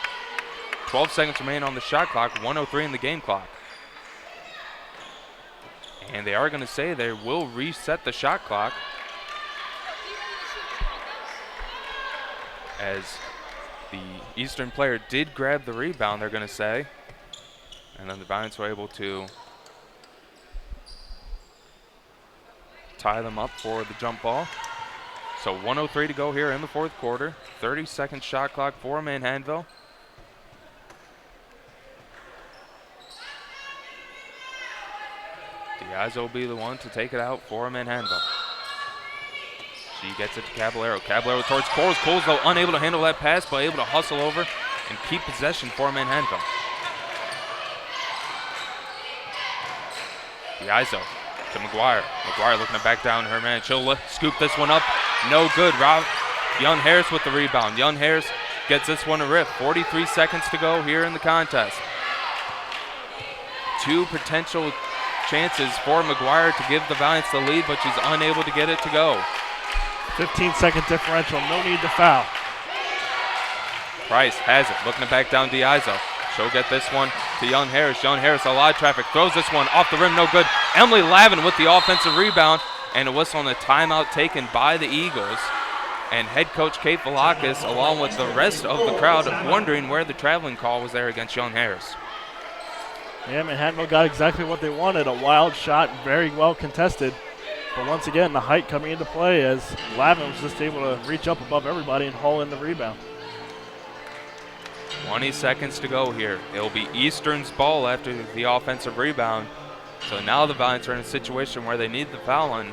12 seconds remain on the shot clock, 1:03 in the game clock. And they are going to say they will reset the shot clock, as the Eastern player did grab the rebound, they're going to say. And then the Giants were able to tie them up for the jump ball. So 1:03 to go here in the 4th quarter. 30-second shot clock for Manhattanville. Diaz will be the one to take it out for Manhattanville. She gets it to Caballero. Caballero towards Coles. Coles, though, unable to handle that pass, but able to hustle over and keep possession for Manhattanville. Diazo to McGuire. McGuire looking to back down her man. She'll scoop this one up. No good. Young Harris with the rebound. Young Harris gets this one to rip. 43 seconds to go here in the contest. Two potential chances for McGuire to give the Valiants the lead, but she's unable to get it to go. 15-second differential, no need to foul. Price has it, looking to back down Diazo. She'll get this one to Young Harris. Young Harris, a lot of traffic, throws this one off the rim, no good. Emily Lavin with the offensive rebound, and a whistle on the timeout taken by the Eagles. And head coach Kate Velakis, along with the rest of the crowd, wondering where the traveling call was there against Young Harris. Yeah, Manhattanville got exactly what they wanted, a wild shot, very well contested. But once again, the height coming into play as Lavin was just able to reach up above everybody and haul in the rebound. 20 seconds to go here. It'll be Eastern's ball after the offensive rebound. So now the Valiants are in a situation where they need the foul on.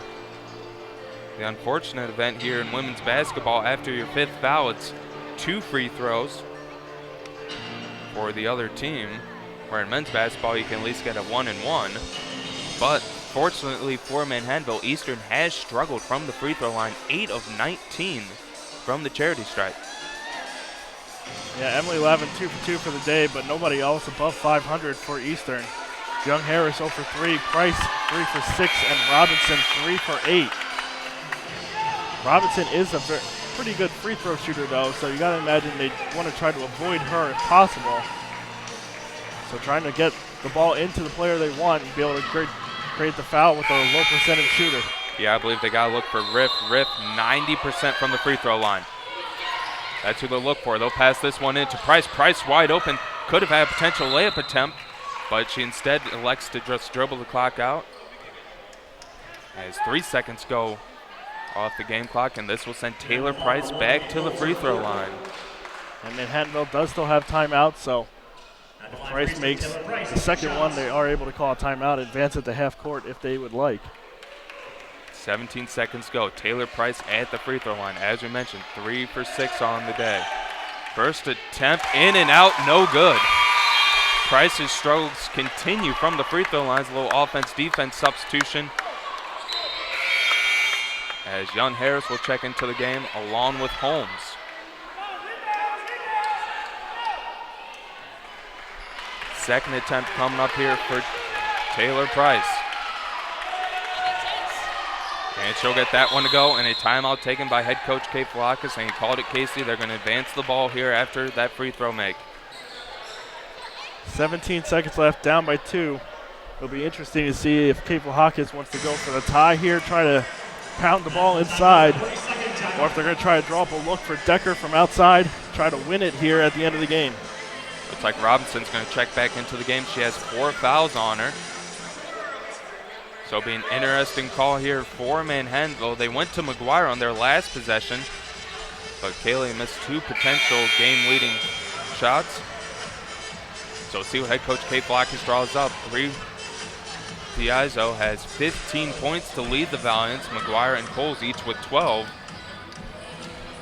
The unfortunate event here in women's basketball, after your fifth foul, it's 2 free throws for the other team. Where in men's basketball, you can at least get a 1-and-1. But fortunately for Manhattanville, Eastern has struggled from the free throw line, 8 of 19 from the charity stripe. Yeah, Emily Lavin 2 for 2 for the day, but nobody else above 500 for Eastern. Young Harris 0 for 3, Price 3 for 6, and Robinson 3 for 8. Robinson is a pretty good free throw shooter though, so you gotta imagine they want to try to avoid her if possible. So trying to get the ball into the player they want and be able to create the foul with a low percentage shooter. Yeah, I believe they got to look for Riff. Riff 90% from the free throw line. That's who they'll look for. They'll pass this one into Price. Price wide open. Could have had a potential layup attempt, but she instead elects to just dribble the clock out. As 3 seconds go off the game clock, and this will send Taylor Price back to the free throw line. And Manhattanville does still have timeout, so if Price makes the second one, they are able to call a timeout, advance it to half court if they would like. 17 seconds go. Taylor Price at the free throw line. As we mentioned, 3 for 6 on the day. First attempt, in and out, no good. Price's struggles continue from the free throw lines. A little offense-defense substitution. As Young Harris will check into the game along with Holmes. Second attempt coming up here for Taylor Price. And she'll get that one to go, and a timeout taken by head coach Kate Velakis, and he called it Casey. They're going to advance the ball here after that free throw make. 17 seconds left, down by 2. It'll be interesting to see if Kate Velakis wants to go for the tie here, try to pound the ball inside, or if they're going to try to draw up a look for Decker from outside, try to win it here at the end of the game. Looks like Robinson's going to check back into the game. She has 4 fouls on her. So it'll be an interesting call here for Manhattanville. They went to McGuire on their last possession, but Kaylee missed 2 potential game-leading shots. So see what head coach Kate Velakis draws up. Diazo has 15 points to lead the Valiants. McGuire and Coles each with 12.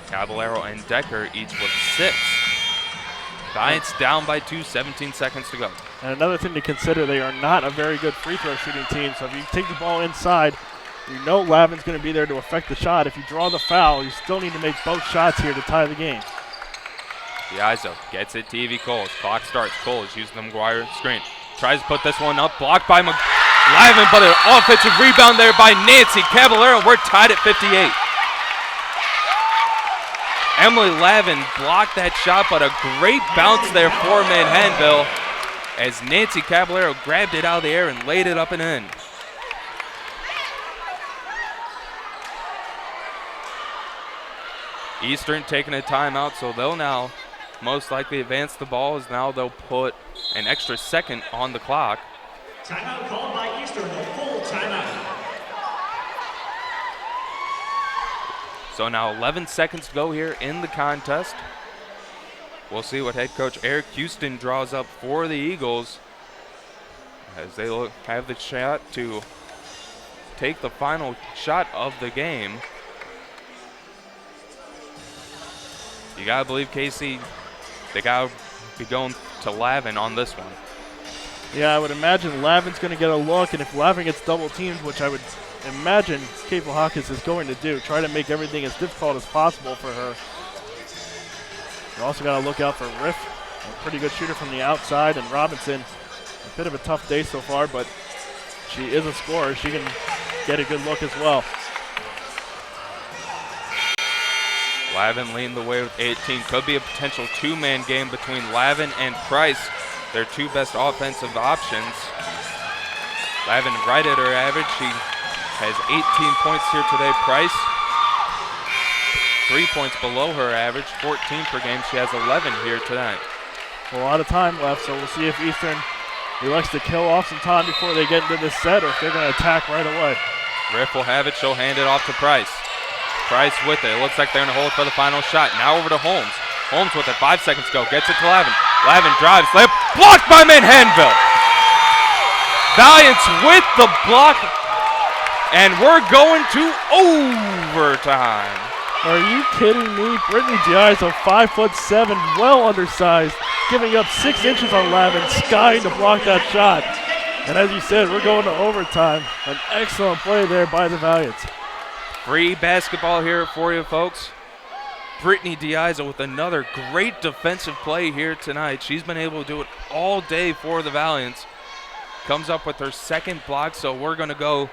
Caballero and Decker each with 6. Valiants down by 2, 17 seconds to go. And another thing to consider, they are not a very good free throw shooting team. So if you take the ball inside, you know Lavin's going to be there to affect the shot. If you draw the foul, you still need to make both shots here to tie the game. Diazo gets it to Evie Coles. Clock starts. Coles using the McGuire screen. Tries to put this one up. Blocked by Lavin, but an offensive rebound there by Nancy Caballero. We're tied at 58. Emily Lavin blocked that shot, but a great bounce there for Manhattanville as Nancy Caballero grabbed it out of the air and laid it up and in. Eastern taking a timeout, so they'll now most likely advance the ball, as now they'll put an extra second on the clock. Timeout called by Eastern, a full timeout. So now 11 seconds to go here in the contest. We'll see what head coach Eric Houston draws up for the Eagles as they have the shot to take the final shot of the game. You got to believe Casey, they got to be going to Lavin on this one. Yeah, I would imagine Lavin's going to get a look, and if Lavin gets double teamed, which I would imagine Kate Hawkins is going to do, try to make everything as difficult as possible for her. You also got to look out for Riff, a pretty good shooter from the outside, and Robinson, a bit of a tough day so far, but she is a scorer. She can get a good look as well. Lavin leading the way with 18. Could be a potential two-man game between Lavin and Price, their two best offensive options. Lavin right at her average. She has 18 points here today. Price, 3 points below her average, 14 per game. She has 11 here tonight. A lot of time left, so we'll see if Eastern elects to kill off some time before they get into this set, or if they're going to attack right away. Riff will have it. She'll hand it off to Price. Price with it. It looks like they're going to hold it for the final shot. Now over to Holmes. Holmes with it. 5 seconds to go. Gets it to Lavin. Lavin drives. Layup blocked by Manhattanville. Valiants with the block. And we're going to overtime. Are you kidding me? Brittany Diazzo, 5'7", well undersized, giving up 6 inches on Lavin, skying to block that shot. And as you said, we're going to overtime. An excellent play there by the Valiants. Free basketball here for you, folks. Brittany Diazzo with another great defensive play here tonight. She's been able to do it all day for the Valiants. Comes up with her second block, so we're going to go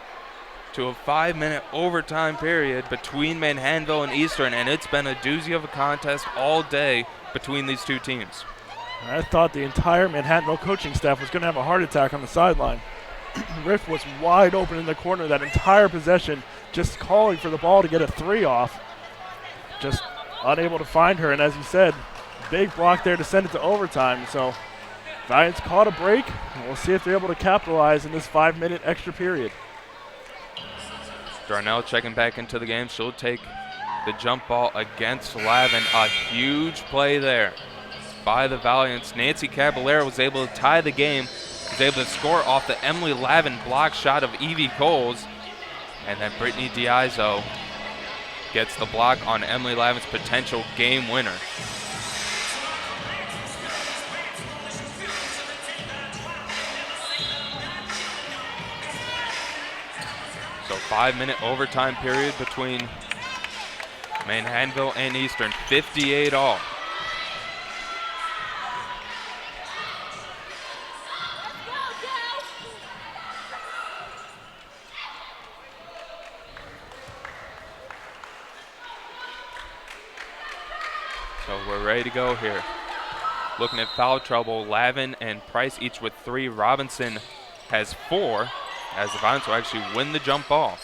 to a 5-minute overtime period between Manhattanville and Eastern, and it's been a doozy of a contest all day between these two teams. I thought the entire Manhattanville coaching staff was going to have a heart attack on the sideline. Riff was wide open in the corner that entire possession, just calling for the ball to get a 3 off. Just unable to find her, and as you said, big block there to send it to overtime. So Valiants caught a break, and we'll see if they're able to capitalize in this 5-minute extra period. Darnell checking back into the game. She'll take the jump ball against Lavin. A huge play there by the Valiants. Nancy Caballero was able to tie the game. Was able to score off the Emily Lavin block shot of Evie Coles. And then Brittany Diazzo gets the block on Emily Lavin's potential game winner. So 5-minute overtime period between Manhattanville and Eastern, 58 all. So we're ready to go here. Looking at foul trouble, Lavin and Price each with 3. Robinson has 4, as the Valiants will actually win the jump ball.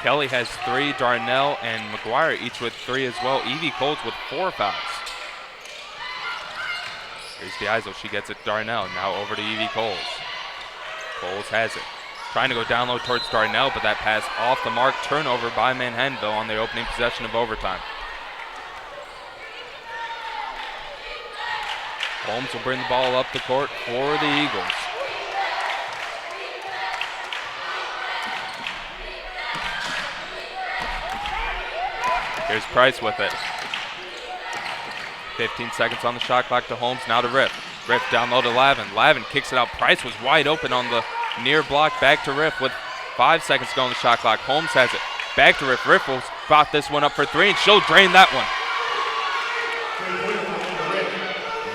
Kelly has 3, Darnell and McGuire each with 3 as well. Evie Coles with 4 fouls. Here's Diazzo, she gets it to Darnell. Now over to Evie Coles. Coles has it. Trying to go down low towards Darnell, but that pass off the mark. Turnover by Manhattanville on the opening possession of overtime. Holmes will bring the ball up the court for the Eagles. Here's Price with it. 15 seconds on the shot clock to Holmes, now to Riff. Riff down low to Lavin. Lavin kicks it out. Price was wide open on the near block. Back to Riff with 5 seconds to go on the shot clock. Holmes has it. Back to Riff. Riff will spot this one up for 3, and she'll drain that one.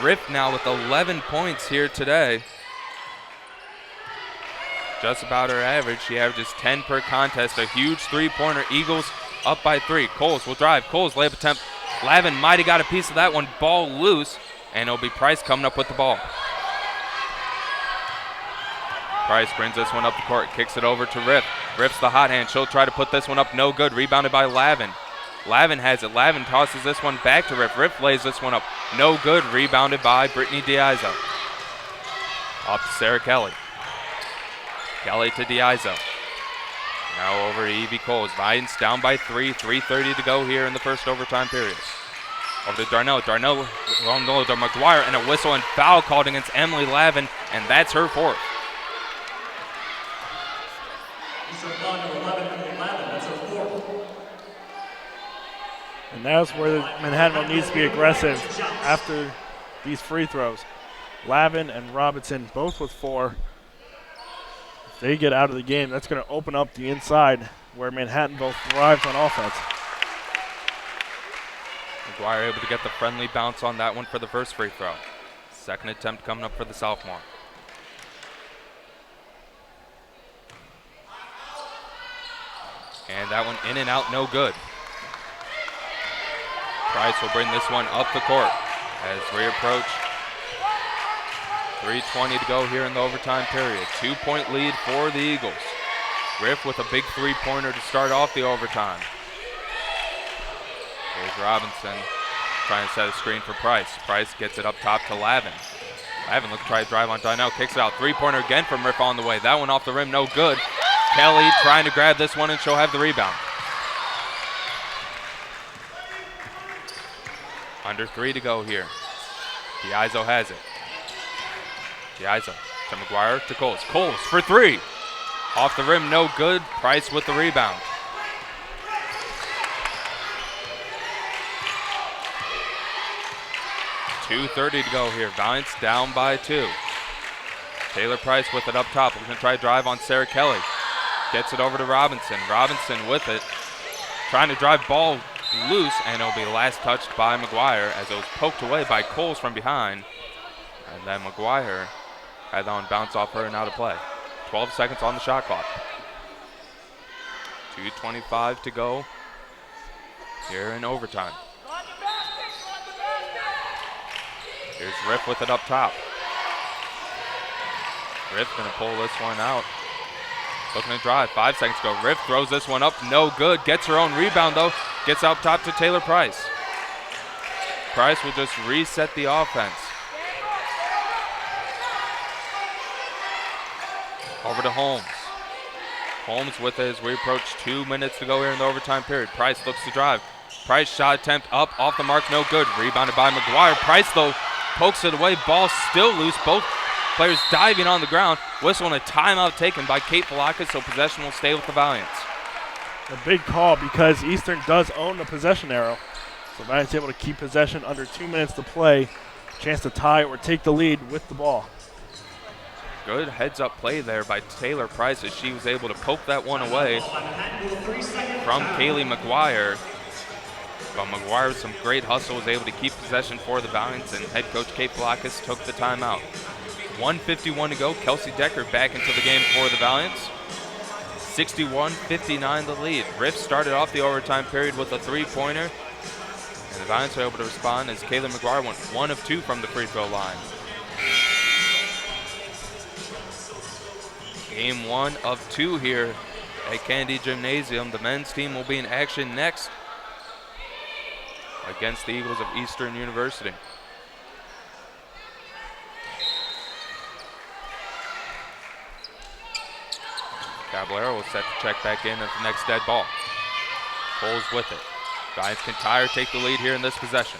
Riff now with 11 points here today. Just about her average. She averages 10 per contest. A huge three-pointer. Eagles up by 3. Coles will drive. Coles layup attempt. Lavin might have got a piece of that one. Ball loose, and it'll be Price coming up with the ball. Price brings this one up the court, kicks it over to Riff. Riff's the hot hand. She'll try to put this one up. No good. Rebounded by Lavin. Lavin has it. Lavin tosses this one back to Riff. Riff lays this one up. No good. Rebounded by Brittany Diazzo. Off to Sarah Kelly. Kelly to Diazzo. Now over to Evie Coles. Valiants down by 3. 3:30 to go here in the first overtime period. Over to Darnell. Darnell on low to McGuire, and a whistle and foul called against Emily Lavin, and that's her 4th. And that's where Manhattan needs to be aggressive after these free throws. Lavin and Robinson both with 4. If they get out of the game, that's going to open up the inside where Manhattanville thrives on offense. McGuire able to get the friendly bounce on that one for the first free throw. Second attempt coming up for the sophomore. And that one in and out, no good. Price will bring this one up the court as we approach 3:20 to go here in the overtime period. 2-point lead for the Eagles. Riff with a big three-pointer to start off the overtime. Here's Robinson trying to set a screen for Price. Price gets it up top to Lavin. Lavin looks to try to drive on Donnell, kicks it out. Three-pointer again from Riff on the way. That one off the rim, no good. Kelly trying to grab this one and she'll have the rebound. Under 3 to go here. Diazo has it. Diazo to McGuire to Coles. Coles for 3. Off the rim, no good. Price with the rebound. .230 to go here. Valiant's down by 2. Taylor Price with it up top. We're going to try to drive on Sarah Kelly. Gets it over to Robinson. Robinson with it. Trying to drive ball loose, and it'll be last touched by McGuire as it was poked away by Coles from behind. And then McGuire had that one bounce off her and out of play. 12 seconds on the shot clock. 2:25 to go here in overtime. Here's Riff with it up top. Riff gonna pull this one out. Looking to drive, 5 seconds to go. Riff throws this one up, no good. Gets her own rebound though. Gets out top to Taylor Price. Price will just reset the offense. Over to Holmes. Holmes with it as we approach 2 minutes to go here in the overtime period. Price looks to drive. Price shot attempt up, off the mark, no good. Rebounded by McGuire. Price though pokes it away. Ball still loose. Both players diving on the ground. Whistle and a timeout taken by Kate Falakis, so possession will stay with the Valiants. A big call because Eastern does own the possession arrow. So Valiant's able to keep possession under 2 minutes to play. Chance to tie or take the lead with the ball. Good heads-up play there by Taylor Price as she was able to poke that one away from Kaylee McGuire. But McGuire with some great hustle was able to keep possession for the Valiants, and head coach Kate Falakis took the timeout. 1:51 to go. Kelsey Decker back into the game for the Valiants. 61-59 the lead. Riff started off the overtime period with a three-pointer, and the Valiants are able to respond as Kayla McGuire went 1 of 2 from the free throw line. Game 1 of 2 here at Kennedy Gymnasium. The men's team will be in action next against the Eagles of Eastern University. Caballero will set the check back in at the next dead ball. Coles with it. Valiants can tie or take the lead here in this possession.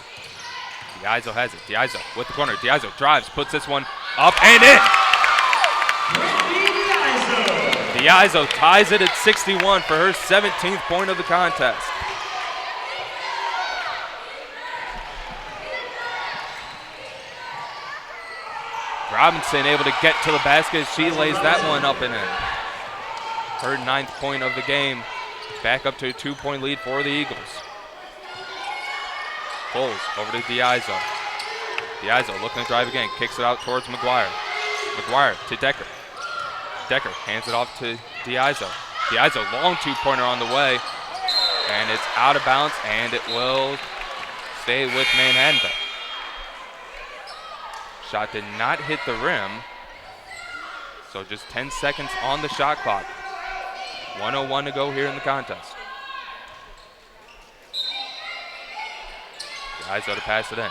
Diazo has it. Diazo with the corner. Diazo drives, puts this one up and in. Diazo ties it at 61 for her 17th point of the contest. Robinson able to get to the basket. She lays that one up and in. Her 9th point of the game. Back up to a 2-point lead for the Eagles. Coles over to Diazo. Diazo looking to drive again. Kicks it out towards McGuire. McGuire to Decker. Decker hands it off to Diazo. Diazo, long 2-pointer on the way. And it's out of bounds, and it will stay with Manhattan. Shot did not hit the rim. So just 10 seconds on the shot clock. 1:01 to go here in the contest. Diazo to pass it in.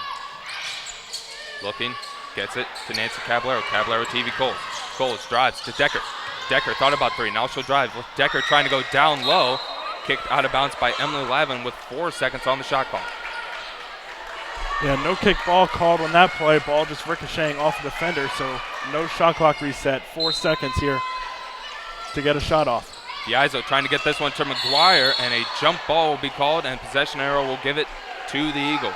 Looking, gets it to Nancy Caballero. Caballero TV Coles. Coles drives to Decker. Decker thought about 3. Now she'll drive with Decker trying to go down low. Kicked out of bounds by Emily Lavin with 4 seconds on the shot clock. Yeah, no kick ball called on that play. Ball just ricocheting off the defender, so no shot clock reset. 4 seconds here to get a shot off. Diazo trying to get this one to McGuire, and a jump ball will be called, and possession arrow will give it to the Eagles.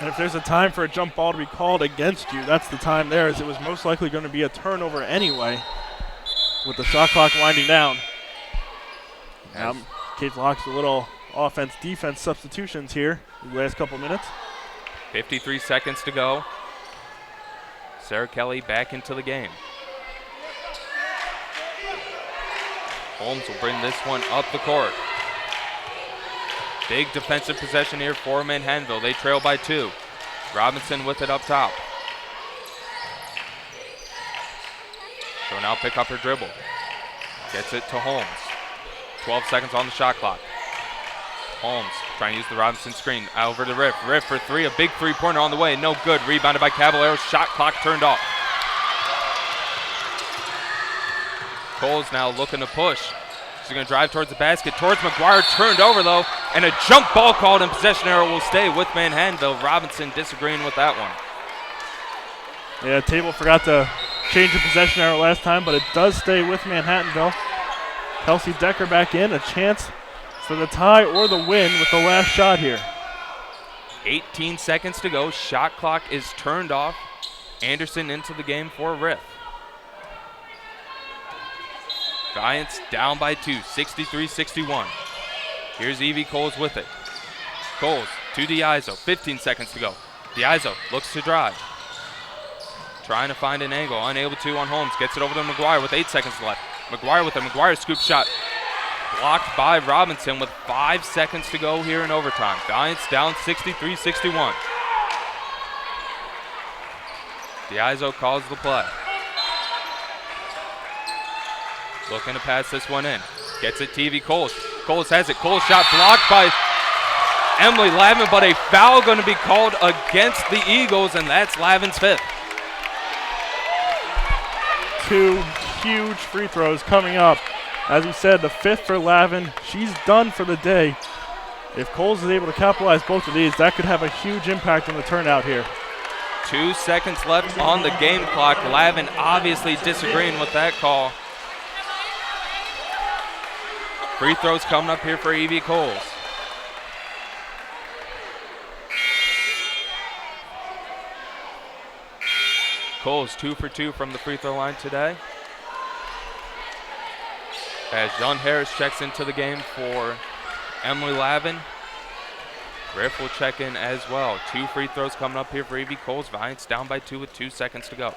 And if there's a time for a jump ball to be called against you, that's the time there, as it was most likely going to be a turnover anyway with the shot clock winding down. Case Locke's a little offense-defense substitutions here the last couple minutes. 53 seconds to go. Sarah Kelly back into the game. Holmes will bring this one up the court. Big defensive possession here for Manhattanville. They trail by 2. Robinson with it up top. So now pick up her dribble. Gets it to Holmes. 12 seconds on the shot clock. Holmes trying to use the Robinson screen. Over to Riff. Riff for 3. A big three-pointer on the way. No good. Rebounded by Caballero. Shot clock turned off. Cole's now looking to push. She's going to drive towards the basket. Towards McGuire. Turned over, though. And a jump ball called, and possession arrow will stay with Manhattanville. Robinson disagreeing with that one. Yeah, Table forgot to change the possession arrow last time, but it does stay with Manhattanville. Kelsey Decker back in. A chance for the tie or the win with the last shot here. 18 seconds to go. Shot clock is turned off. Anderson into the game for Riff. Giants down by 2, 63-61. Here's Evie Coles with it. Coles to Diazo, 15 seconds to go. Diazo looks to drive. Trying to find an angle, unable to on Holmes. Gets it over to McGuire with 8 seconds left. McGuire with a McGuire scoop shot. Blocked by Robinson with 5 seconds to go here in overtime. Giants down 63-61. Diazo calls the play. Looking to pass this one in. Gets it to Evie Coles. Coles has it. Coles shot blocked by Emily Lavin, but a foul going to be called against the Eagles, and that's Lavin's 5th. 2 huge free throws coming up. As you said, the 5th for Lavin. She's done for the day. If Coles is able to capitalize both of these, that could have a huge impact on the turnout here. 2 seconds left on the game clock. Lavin obviously disagreeing with that call. Free throws coming up here for Evie Coles. Coles 2 for 2 from the free throw line today. As John Harris checks into the game for Emily Lavin. Riff will check in as well. 2 free throws coming up here for Evie Coles. Giants down by 2 with 2 seconds to go.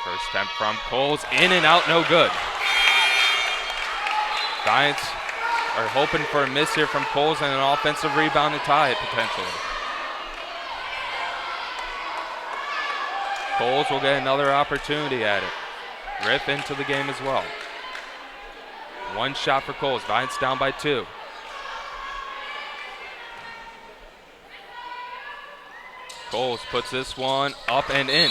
First attempt from Coles, in and out, no good. Giants are hoping for a miss here from Coles and an offensive rebound to tie it potentially. Coles will get another opportunity at it. Riff into the game as well. 1 shot for Coles. Giants down by 2. Coles puts this one up and in.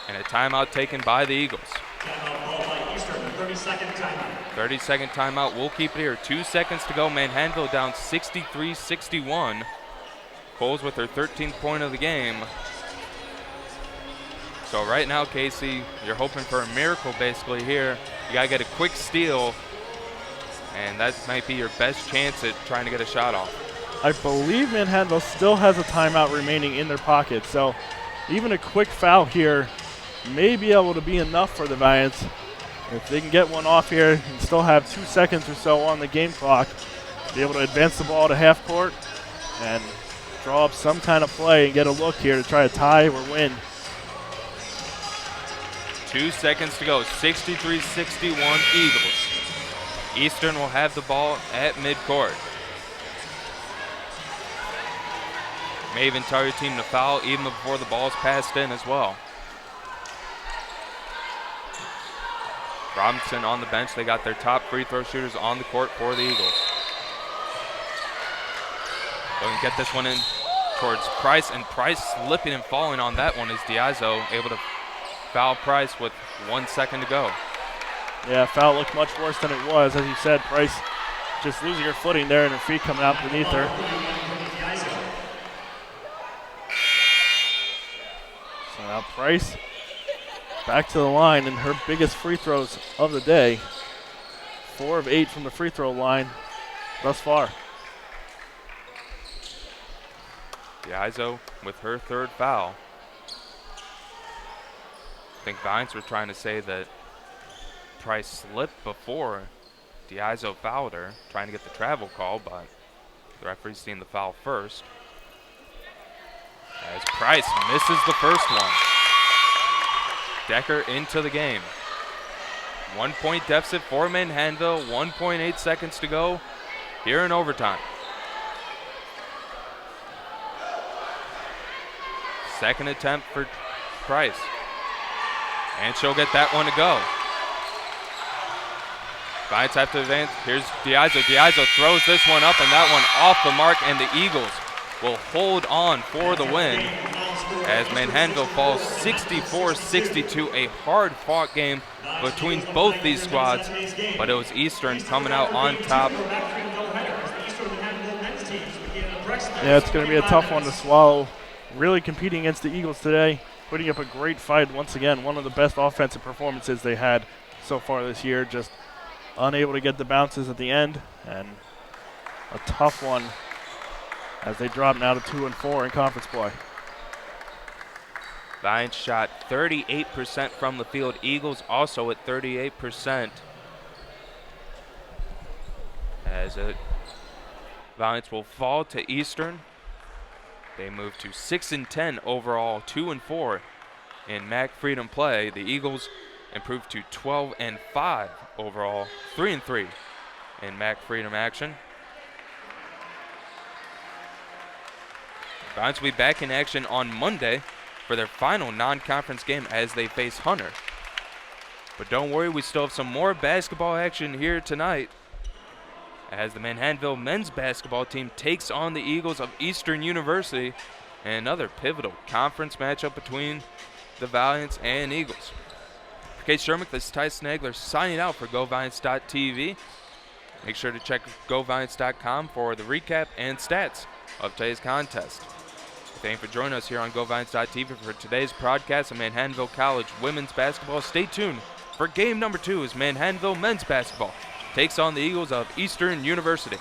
And a timeout taken by the Eagles. Timeout called by Eastern, 30-second timeout. 30-second timeout. We'll keep it here. 2 seconds to go. Manhattanville down 63-61. Coles with her 13th point of the game. So right now, Casey, you're hoping for a miracle basically here. You got to get a quick steal, and that might be your best chance at trying to get a shot off. I believe Manhattanville still has a timeout remaining in their pocket, so even a quick foul here may be able to be enough for the Giants. If they can get one off here and still have 2 seconds or so on the game clock, be able to advance the ball to half court and draw up some kind of play and get a look here to try to tie or win. 2 seconds to go. 63-61 Eagles. Eastern will have the ball at midcourt. May even tell your team to foul even before the ball's passed in as well. Robinson on the bench. They got their top free throw shooters on the court for the Eagles. Going to get this one in towards Price, and Price slipping and falling on that one is Diazo able to foul Price with 1 second to go. Yeah, foul looked much worse than it was. As you said, Price just losing her footing there and her feet coming out beneath her. So Now Price back to the line, and her biggest free throws of the day. 4 of 8 from the free throw line thus far. Diazo with her third foul. I think Vines were trying to say that Price slipped before Diazo fouled her, trying to get the travel call, but the referee's seen the foul first. As Price misses the first one. Decker into the game. 1 point deficit for Manhattanville, 1.8 seconds to go here in overtime. Second attempt for Price. And she'll get that one to go. Vines have to advance. Here's Diazo. Diazo throws this one up, and that one off the mark, and the Eagles will hold on for the win as Manhattanville falls 64-62. A hard-fought game between both these squads, but it was Eastern coming out on top. Yeah, it's going to be a tough one to swallow. Really competing against the Eagles today, putting up a great fight once again. One of the best offensive performances they had so far this year. Just unable to get the bounces at the end, and a tough one as they drop now to 2-4 in conference play. Vines shot 38% from the field. Eagles also at 38%. As Vines will fall to Eastern. They move to 6-10 overall, 2-4 in MAC Freedom play. The Eagles improve to 12-5 overall, 3-3 in MAC Freedom action. Vines will be back in action on Monday for their final non-conference game as they face Hunter. But don't worry, we still have some more basketball action here tonight as the Manhattanville men's basketball team takes on the Eagles of Eastern University in another pivotal conference matchup between the Valiants and Eagles. For Kate Shermick, this is Tyson Nagler signing out for GoValiants.tv. Make sure to check GoValiants.com for the recap and stats of today's contest. Thank you for joining us here on GoValiants.tv for today's broadcast of Manhattanville College women's basketball. Stay tuned for game number 2 as Manhattanville men's basketball takes on the Eagles of Eastern University.